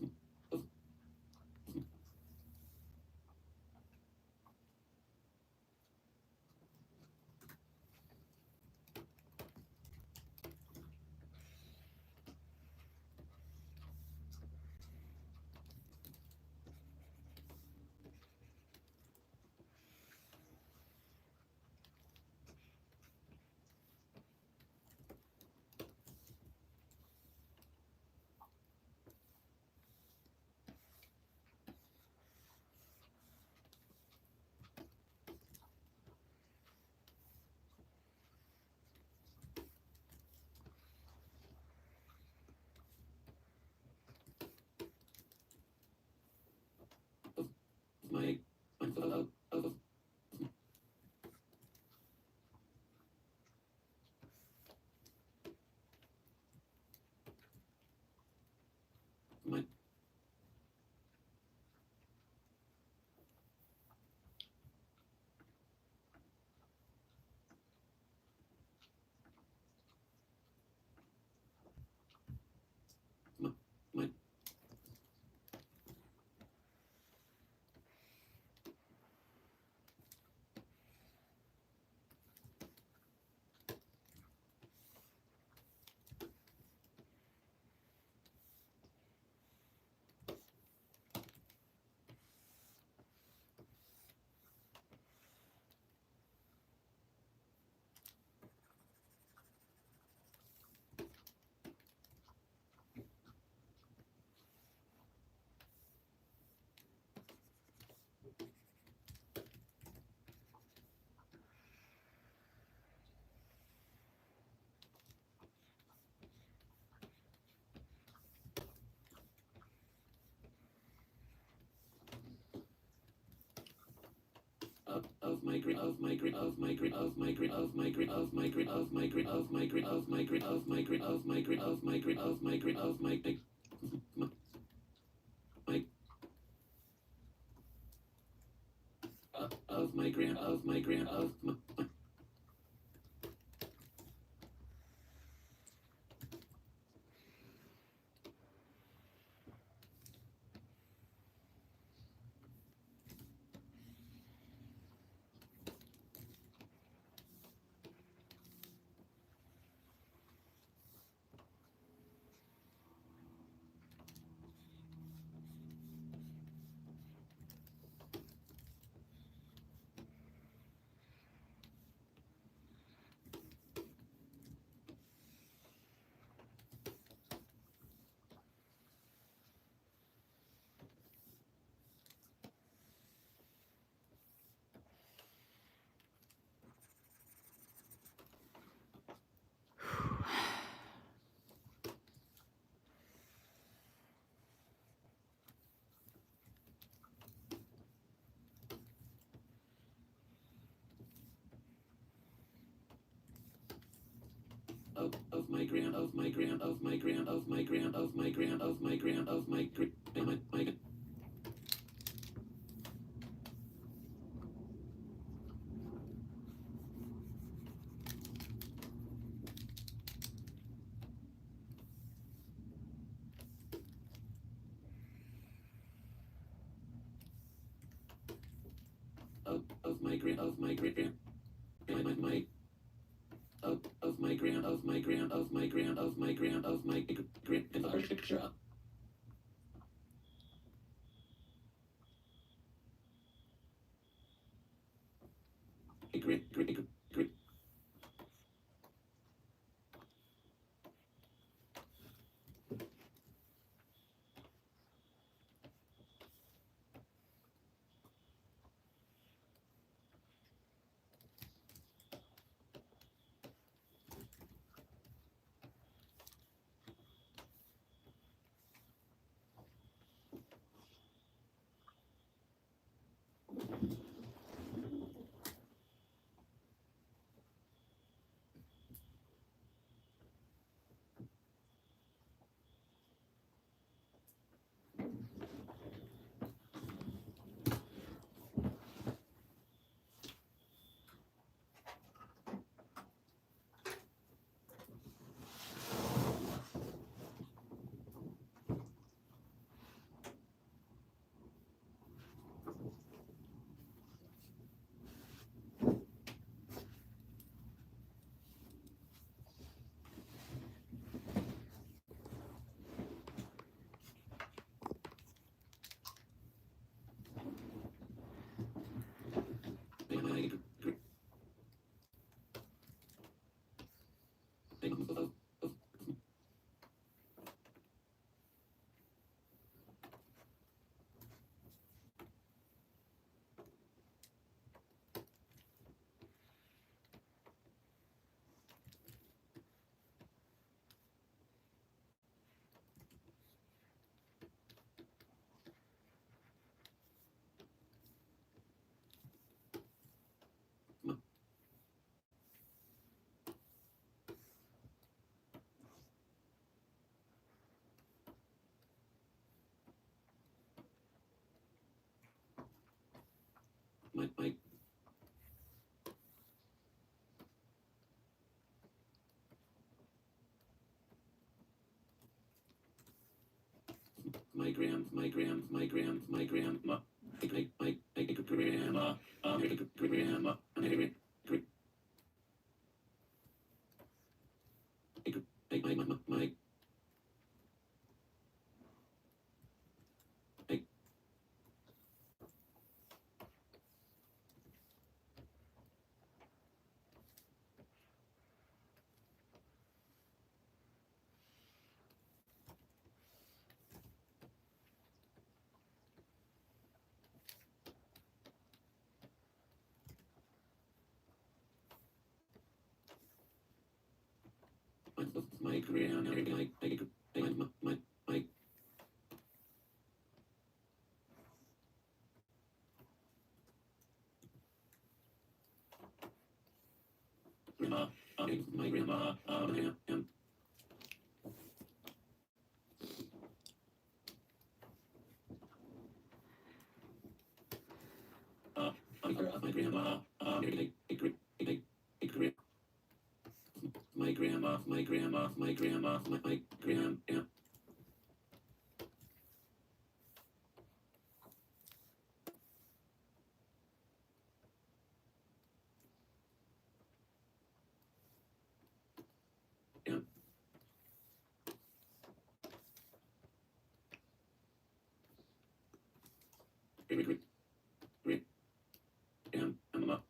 my my of my great of my great of my great of my great of my great of my great of my great of my great of my great of my great of my great of my great of my great of my my of my grand of my grand of my grand of my grand of my grand of my grand of my grand of my grand of my grand my of my grand of my great grand my of my grand of my grand of my grand of my grand of my grandfather's picture. Great. My grandma, my grandma, my grandma, my grandma, my grandma, my grandma, and my grandma, my grandma, my grandma, my grandma, my grand, and great, and mama,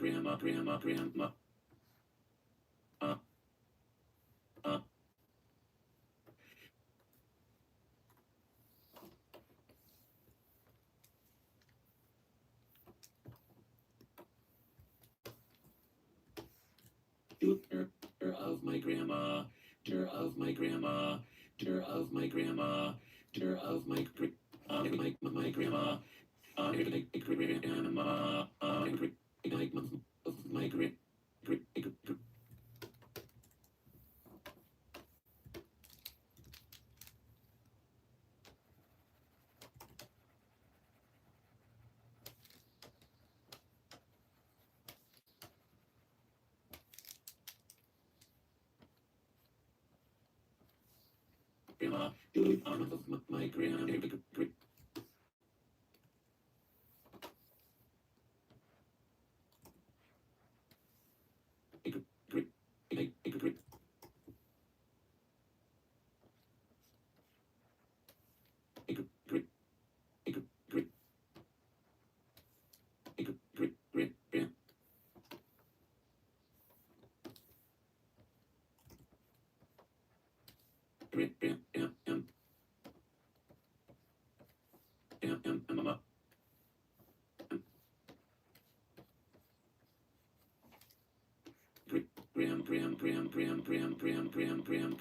great grandma, grandma, uh, uh, shoot her. my grandma, of my grandma, of my grandma, of my my grandma, my grandma, of my great. Grandma, doing of my grandma, grandma, my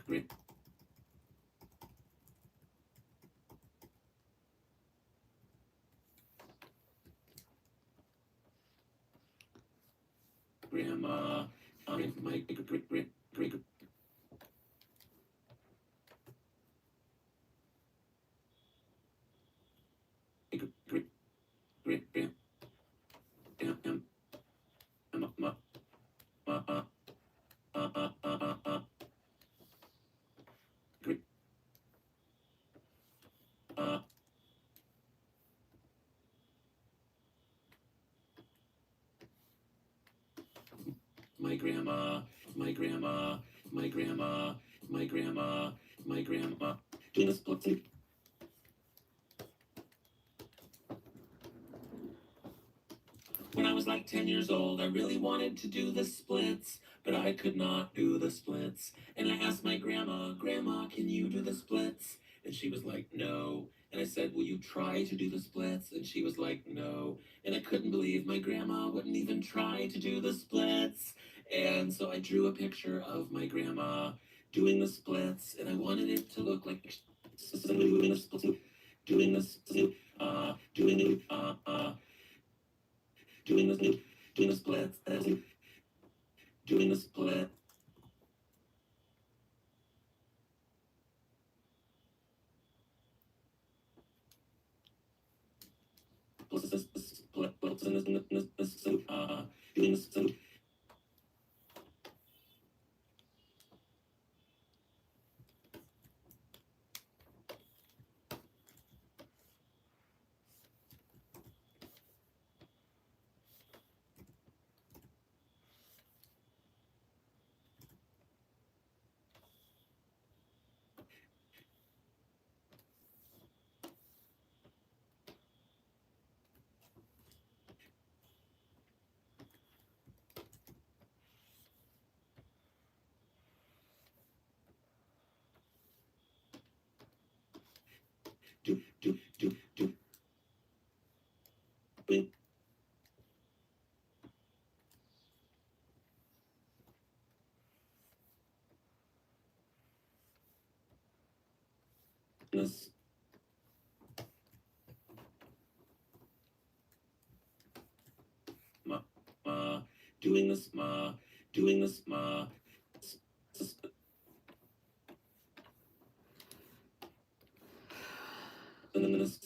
great. My grandma, my grandma, my grandma, my grandma, my grandma, doing the splits. When I was like 10 years old, I really wanted to do the splits, but I could not do the splits. And I asked my grandma, Grandma, can you do the splits? And she was like, no. And I said, will you try to do the splits? And she was like, no. And I couldn't believe my grandma wouldn't even try to do the splits. And so I drew a picture of my grandma doing the splits, and I wanted it to look like doing the splits, doing this, doing the, doing this, doing the splits, doing the split. Split, doing this, do, doing this, doing this, doing this, and then this,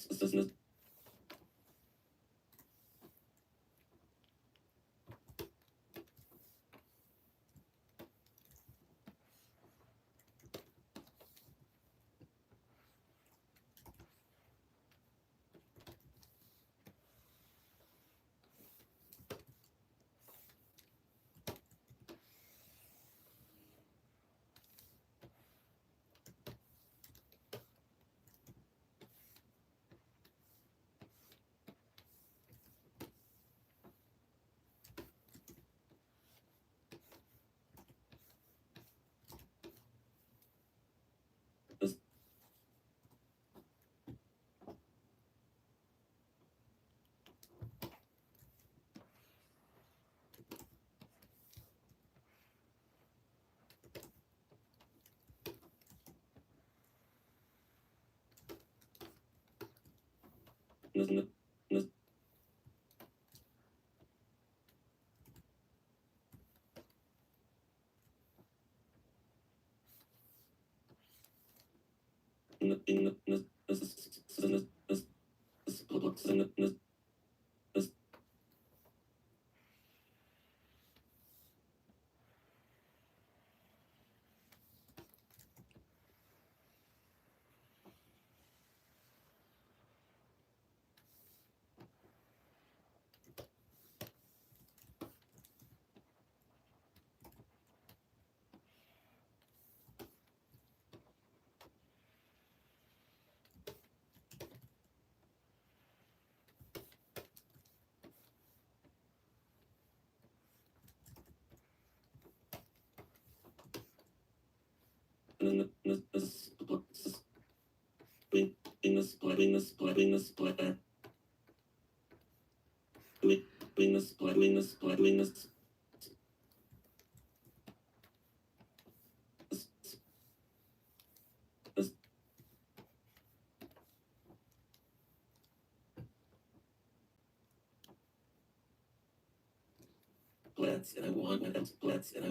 Splits, and I wanted them splits, and I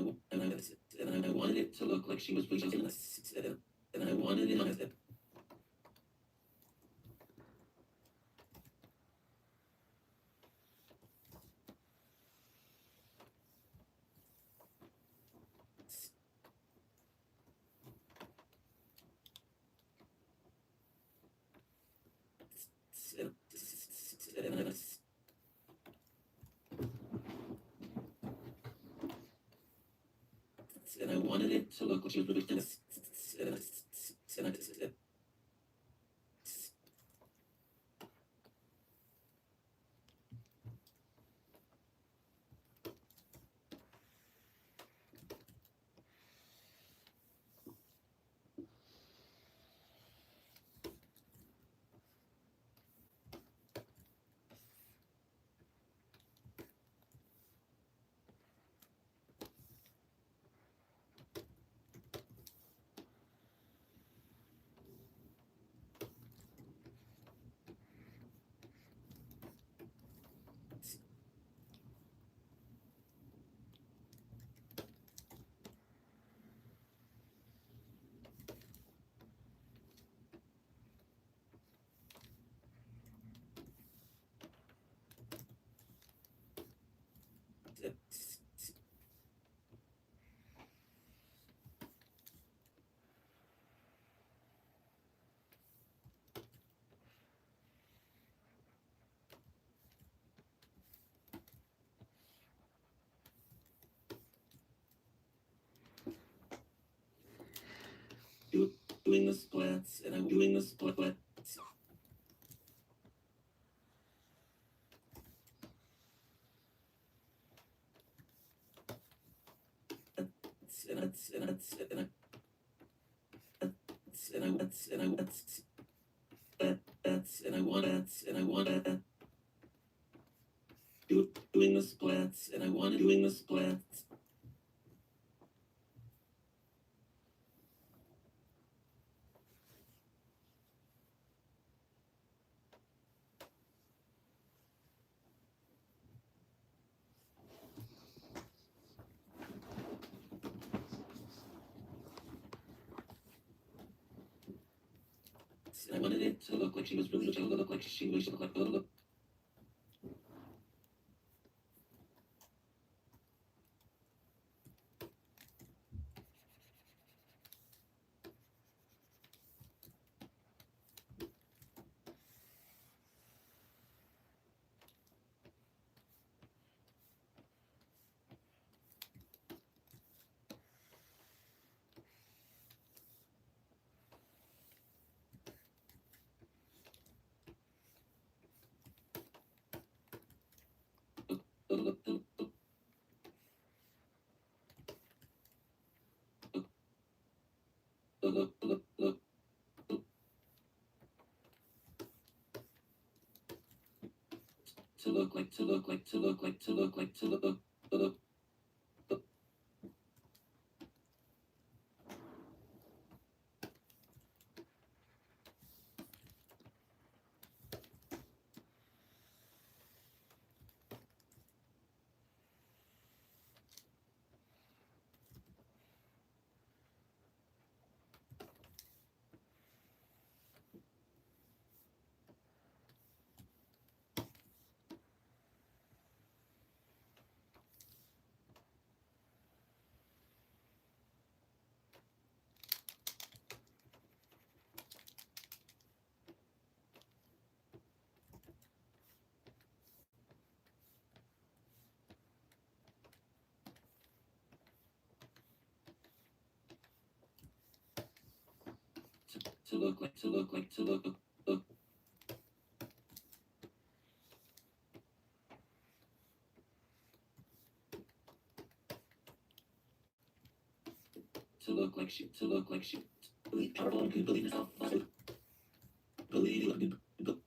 wanted it to look like she was reaching and I wanted it as and I wanted it to look like she was reaching doing the splits, and I'm doing the splits. And I want that. Doing the splits, and I wanted doing the splits. I wanted it to look like she was really to look like she was like look. To look. to look like to look like to look look to look like she believe powerful and good, believe yourself, believe look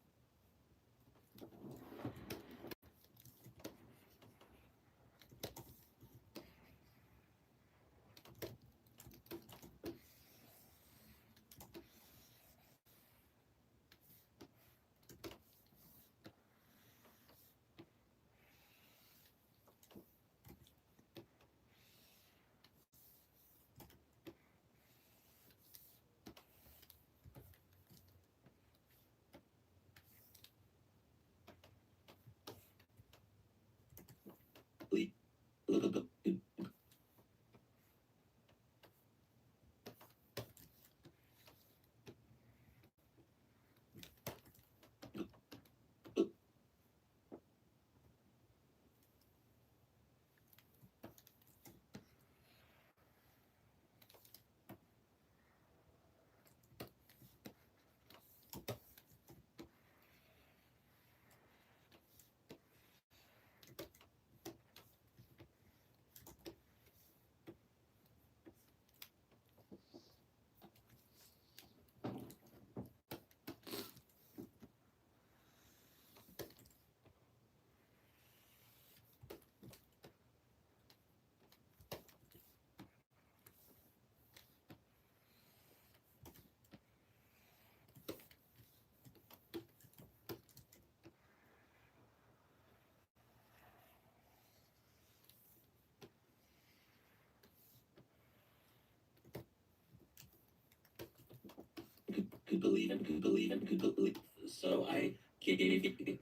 could believe and could believe and could believe. So I gave gave gave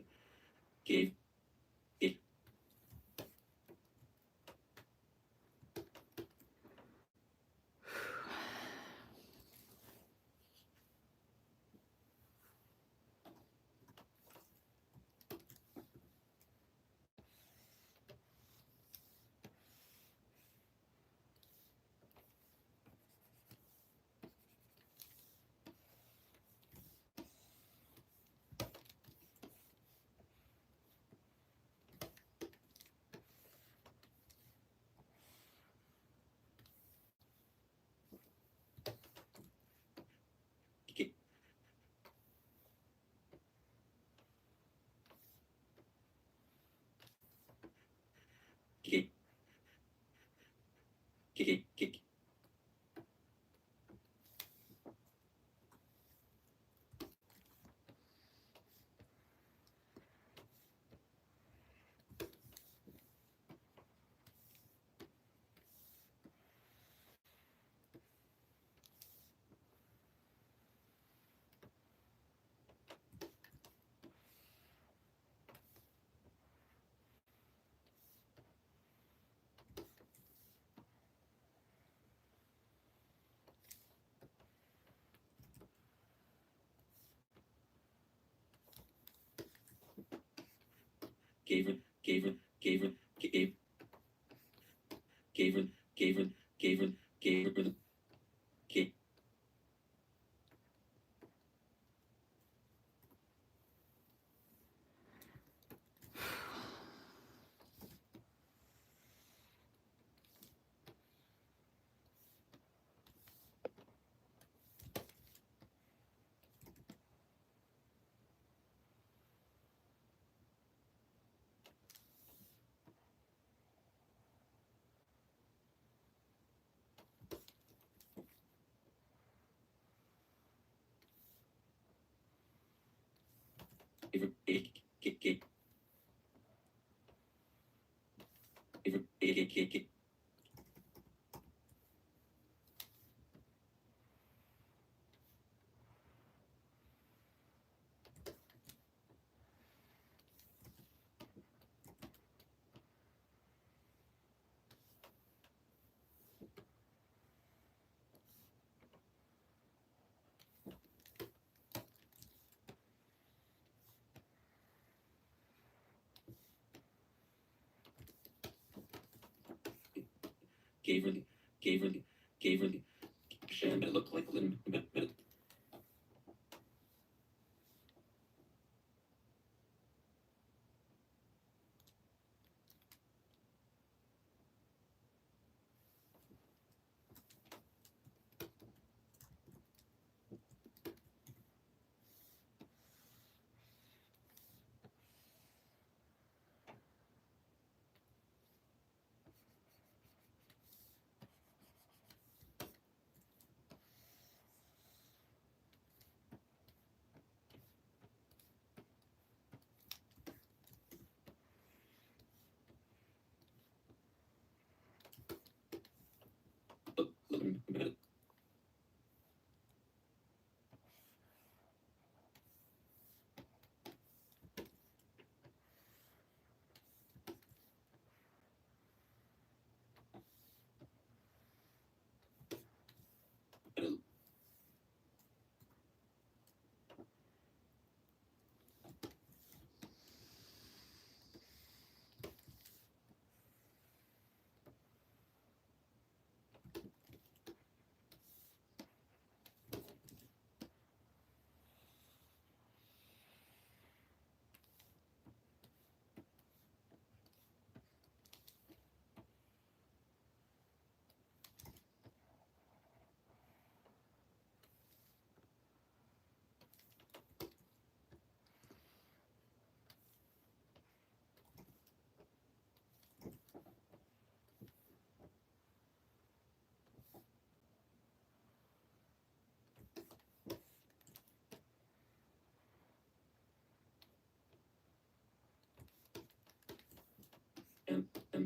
gave her gave her gave her gave gave her gave her gave her gave her the gave gave her gave gave her gave her gave her the sham. It looked like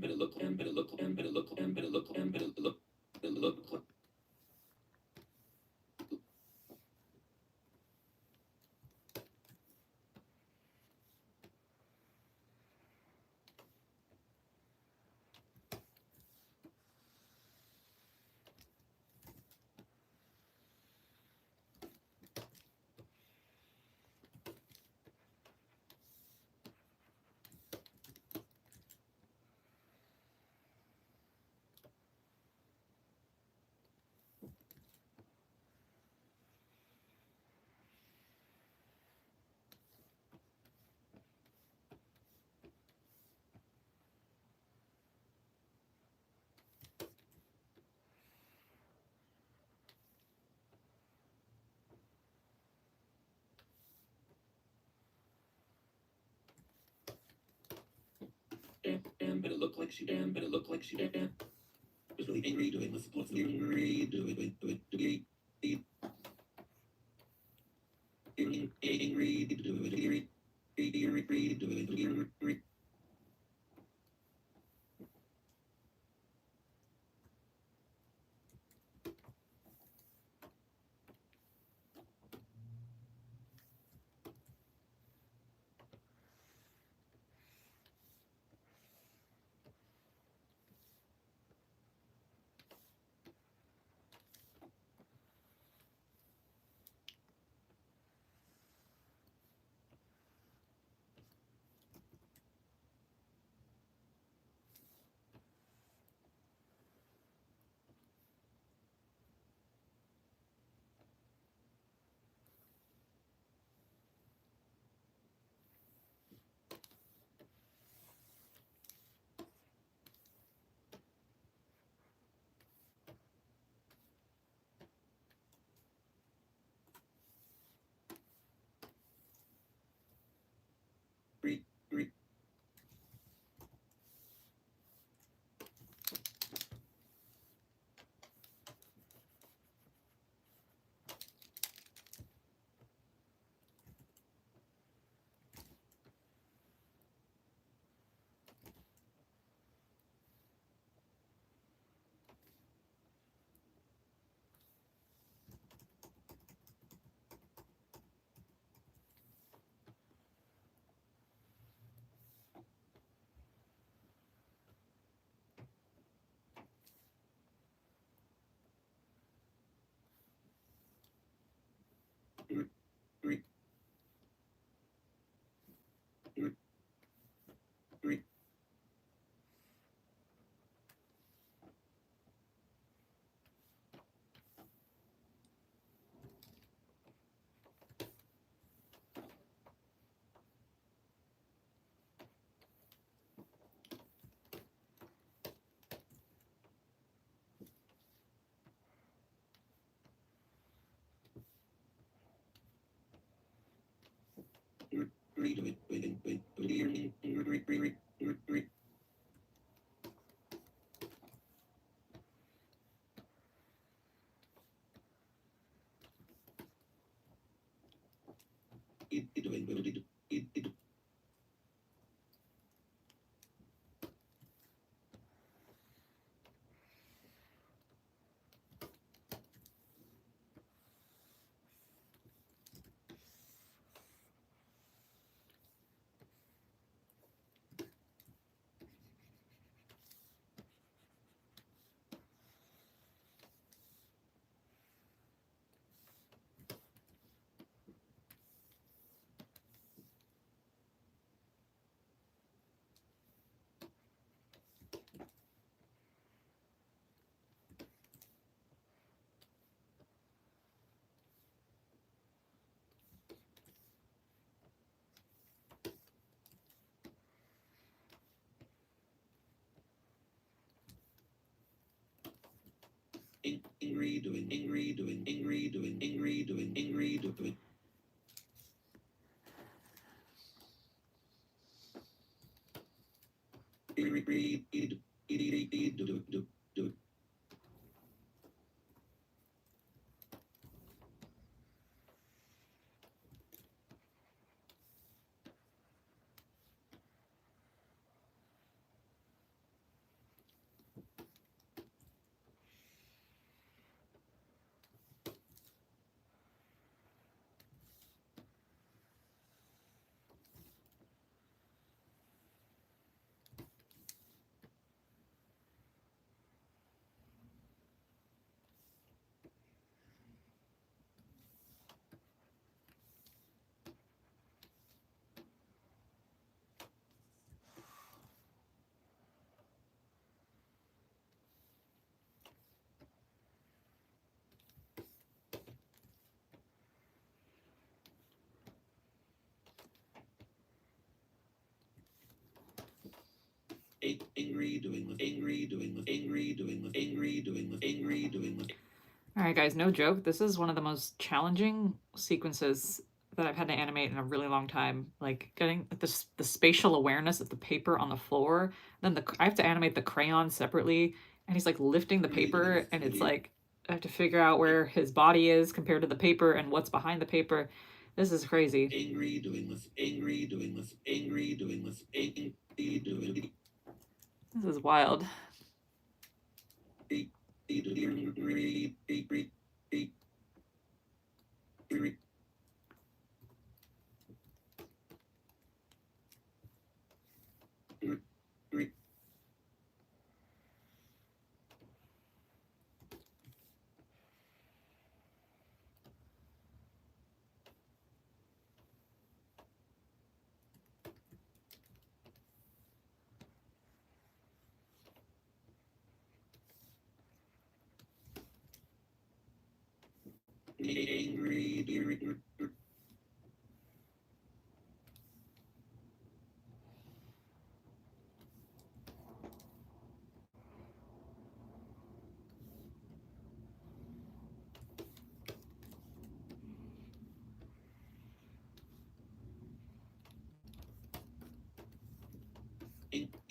but it look but it look but it look but it look but it look but it look. But it looked like she but it looked like she was really angry doing the splits, angry doing angry doing angry doing angry doing angry doing angry doing angry, doing this, angry, doing this, angry, doing this, angry, doing this, angry, doing this. All right, guys, no joke. This is one of the most challenging sequences that I've had to animate in a really long time. Like getting the spatial awareness of the paper on the floor. Then I have to animate the crayon separately, and he's like lifting the paper, and it's like I have to figure out where his body is compared to the paper and what's behind the paper. This is crazy. Angry, doing this, angry, doing this, angry, doing this, angry, doing this. This is wild.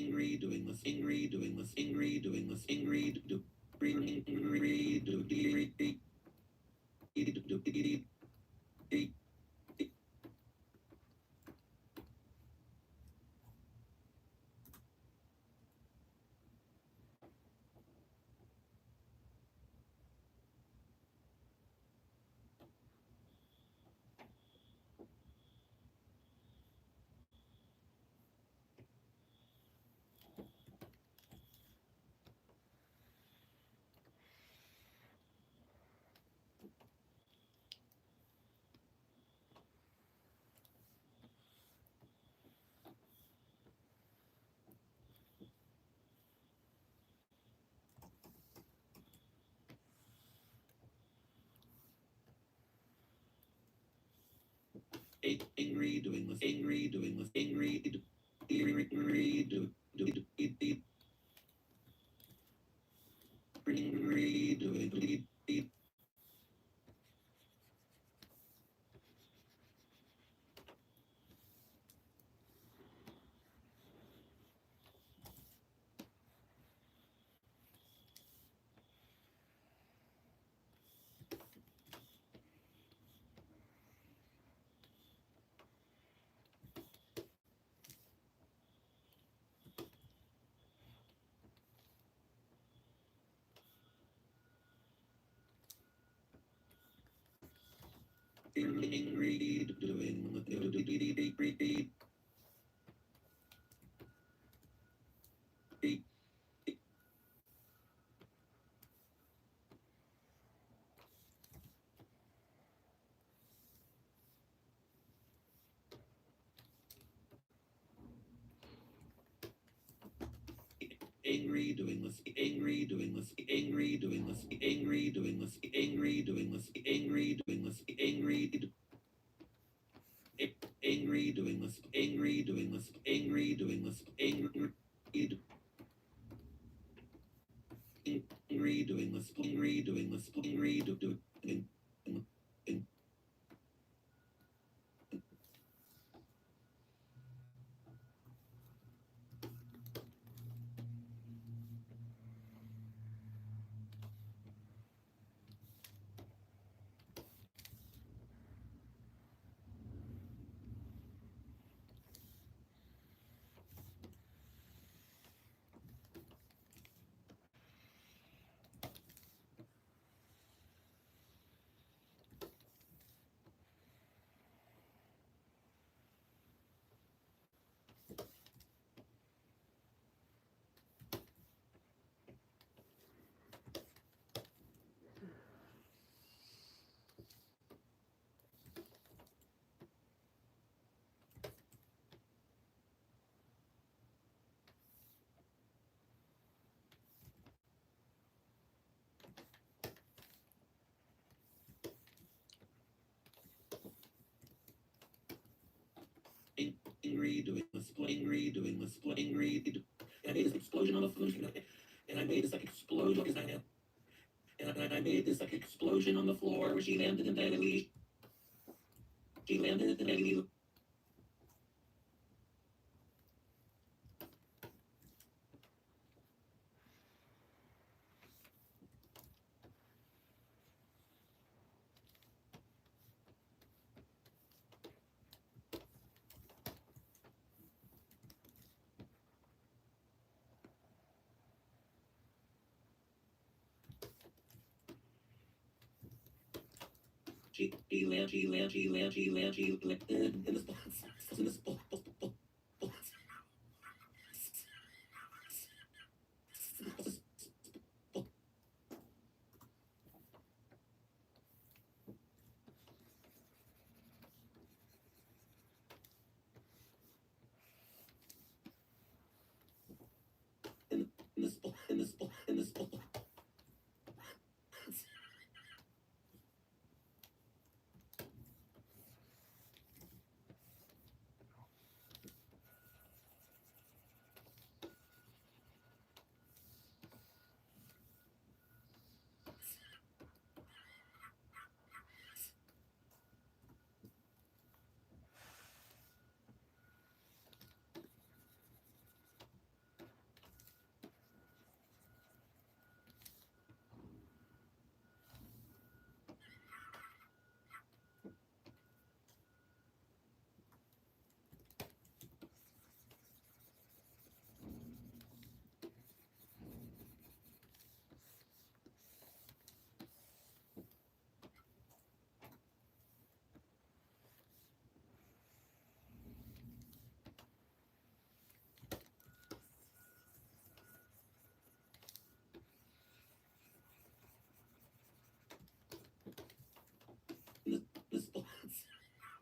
Angry, doing this, angry, doing this, angry, doing this, angry, do, angry, do, angry, doing this, angry, doing this, angry, do, angry, do, angry, doing, angry, doing, angry, doing this, angry, doing this, angry, doing this, angry, doing this, angry, doing this, angry, doing this, angry, angry, doing this, angry, doing this, angry, doing this, angry, angry, doing this, angry, doing this, angry, doing, angry, doing this, angry, doing this, angry, that is explosion on the floor, and I made this like explosion because I am. And I made this like explosion on the floor where she landed and then she landed and then she landed in this in this this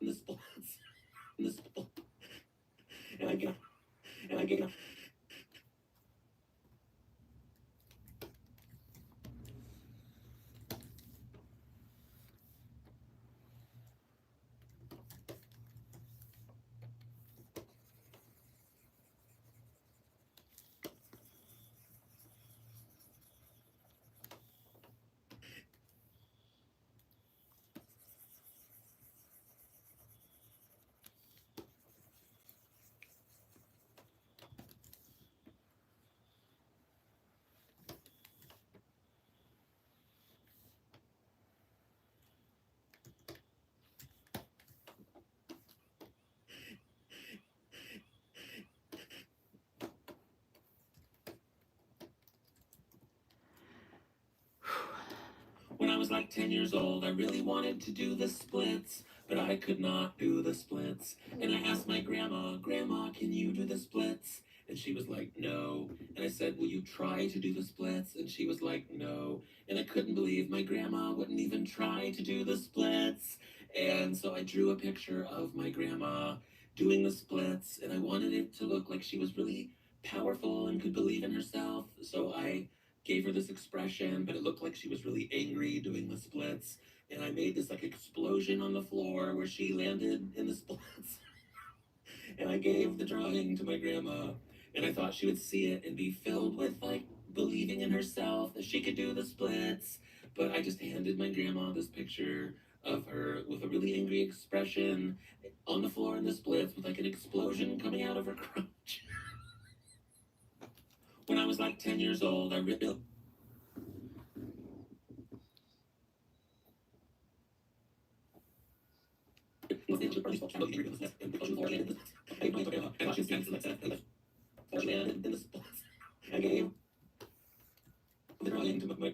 this this and I get When I was like 10 years old, I really wanted to do the splits, but I could not do the splits. And I asked my grandma, Grandma, can you do the splits? And she was like, no. And I said, will you try to do the splits? And she was like, no. And I couldn't believe my grandma wouldn't even try to do the splits. And so I drew a picture of my grandma doing the splits, and I wanted it to look like she was really powerful and could believe in herself. So I gave her this expression, but it looked like she was really angry doing the splits. And I made this like explosion on the floor where she landed in the splits. And I gave the drawing to my grandma, and I thought she would see it and be filled with like believing in herself that she could do the splits. But I just handed my grandma this picture of her with a really angry expression on the floor in the splits with like an explosion coming out of her crotch. When I was like 10 years old, I really I gave the drawing to my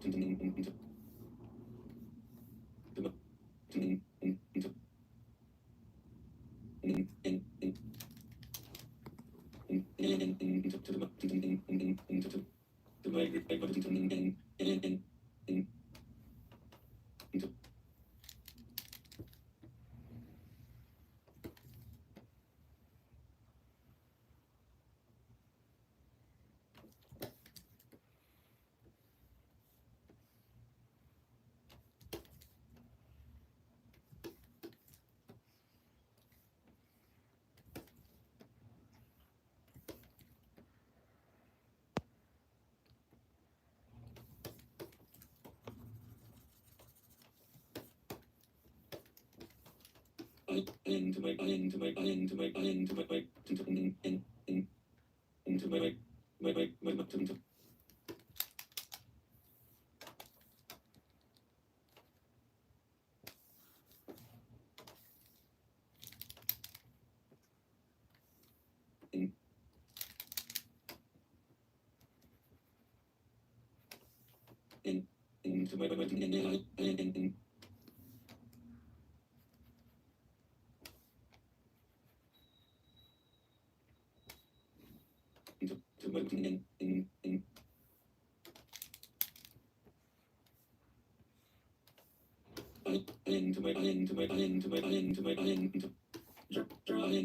Drawing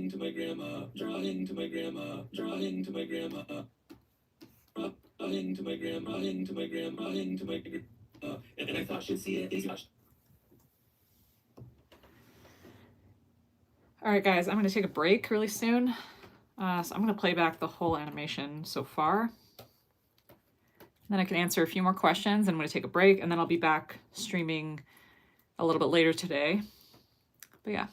to my grandma, drawing to my grandma, drawing to my grandma, drawing to my grandma, drawing to my grandma, drawing to my grandma, and I thought she'd see it. All right, guys, I'm going to take a break really soon. So I'm going to play back the whole animation so far. Then I can answer a few more questions. I'm going to take a break, and then I'll be back streaming a little bit later today. But yeah.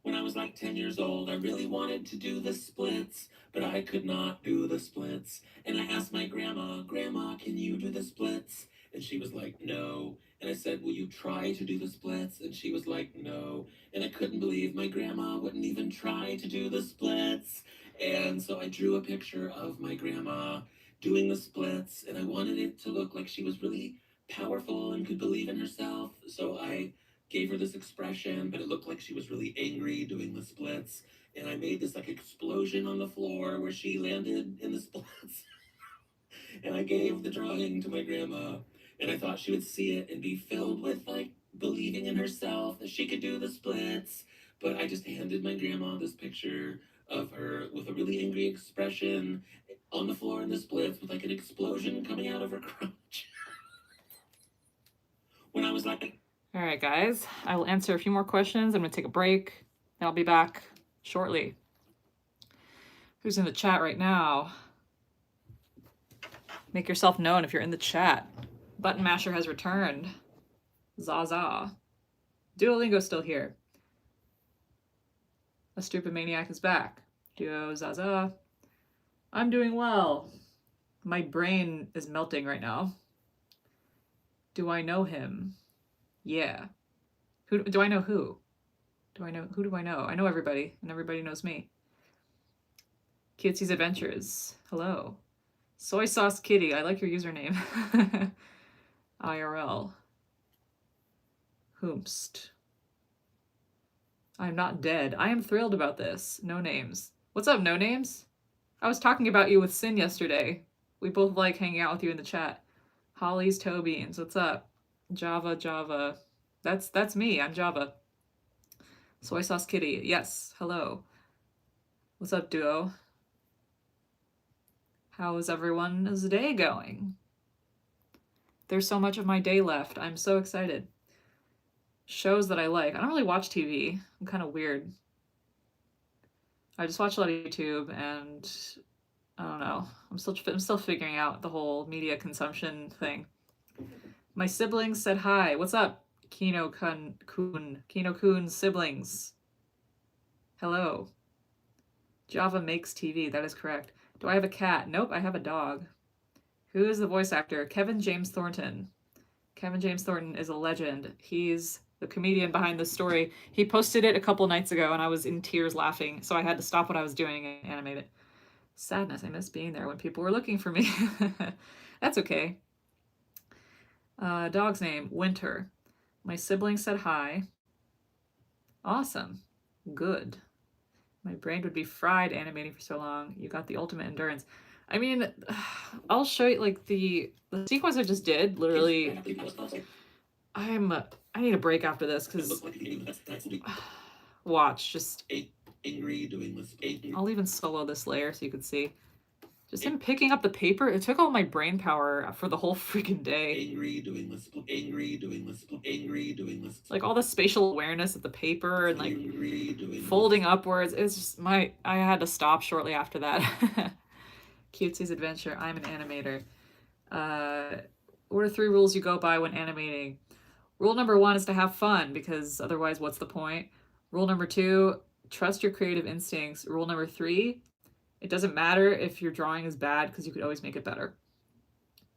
When I was like 10 years old, I really wanted to do the splits, but I could not do the splits. And I asked my grandma, Grandma, can you do the splits? And she was like, no. And I said, will you try to do the splits? And she was like, no. And I couldn't believe my grandma wouldn't even try to do the splits. And so I drew a picture of my grandma doing the splits, and I wanted it to look like she was really powerful and could believe in herself. So I gave her this expression, but it looked like she was really angry doing the splits. And I made this like explosion on the floor where she landed in the splits. And I gave the drawing to my grandma, and I thought she would see it and be filled with like believing in herself that she could do the splits. But I just handed my grandma this picture of her with a really angry expression on the floor in the splits with like an explosion coming out of her crotch. When I was like, all right, guys, I will answer a few more questions. I'm going to take a break, and I'll be back shortly. Who's in the chat right now? Make yourself known if you're in the chat. Button Masher has returned. Zaza. Duolingo's still here. A Stupid Maniac is back. Duo Zaza. I'm doing well. My brain is melting right now. Do I know him? Yeah. Who do I know? Who do I know? Who do I know? I know everybody, and everybody knows me. Kitsy's Adventures. Hello. Soy Sauce Kitty. I like your username. IRL. Whomst. I'm not dead. I am thrilled about this. No names. What's up, No Names? I was talking about you with Sin yesterday. We both like hanging out with you in the chat. Holly's Toe Beans. What's up? Java. That's me. I'm Java. Soy Sauce Kitty. Yes. Hello. What's up, Duo? How is everyone's day going? There's so much of my day left. I'm so excited. Shows that I like. I don't really watch TV. I'm kind of weird. I just watch a lot of YouTube, and I don't know. I'm still figuring out the whole media consumption thing. My siblings said hi. What's up, Kino-kun? Kino-kun's siblings. Hello. Java makes TV. That is correct. Do I have a cat? Nope, I have a dog. Who is the voice actor? Kevin James Thornton. Kevin James Thornton is a legend. He's the comedian behind this story. He posted it a couple nights ago, and I was in tears laughing, so I had to stop what I was doing and animate it. Sadness. I miss being there when people were looking for me. That's okay. Dog's name, Winter. My siblings said hi. Awesome. Good. My brain would be fried animating for so long. You got the ultimate endurance. I mean, I'll show you like the sequence I just did. Literally, I need a break after this because watch just. Angry doing this. I'll even solo this layer so you can see. Just him picking up the paper. It took all my brain power for the whole freaking day. Angry doing this. Angry doing this. Angry doing this. Like all the spatial awareness of the paper and like folding upwards. It's just I had to stop shortly after that. Cutesy's Adventure. I'm an animator. What are 3 rules you go by when animating? Rule number 1 is to have fun, because otherwise what's the point? Rule number 2, trust your creative instincts. Rule number 3, it doesn't matter if your drawing is bad because you could always make it better.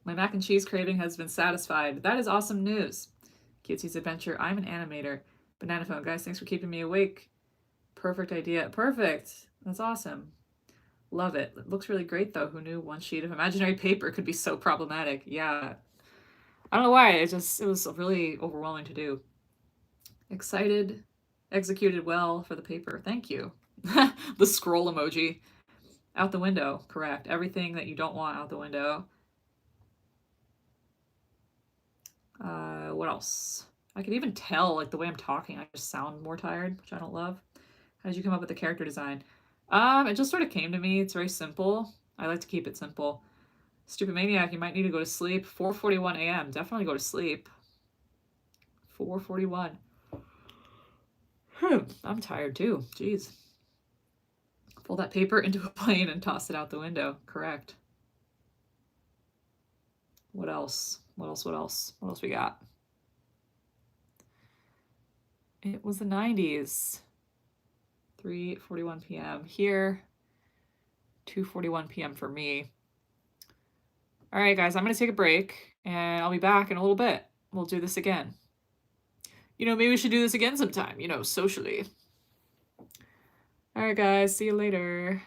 My mac and cheese craving has been satisfied. That is awesome news. Cutesy's Adventure. I'm an animator. Banana phone. Guys, thanks for keeping me awake. Perfect idea. Perfect. That's awesome. Love it. It looks really great, though. Who knew one sheet of imaginary paper could be so problematic? Yeah. I don't know why. It was really overwhelming to do. Excited. Executed well for the paper. Thank you. The scroll emoji. Out the window. Correct. Everything that you don't want out the window. What else? I could even tell, like, the way I'm talking, I just sound more tired, which I don't love. How did you come up with the character design? It just sort of came to me. It's very simple. I like to keep it simple. Stupid Maniac, you might need to go to sleep. 4:41 a.m. Definitely go to sleep. 4:41. I'm tired too. Jeez. Fold that paper into a plane and toss it out the window. Correct. What else? What else we got? It was the 90s. 3:41 p.m. here. 2:41 p.m. for me. All right, guys, I'm going to take a break, and I'll be back in a little bit. We'll do this again. You know, maybe we should do this again sometime, you know, socially. All right, guys, see you later.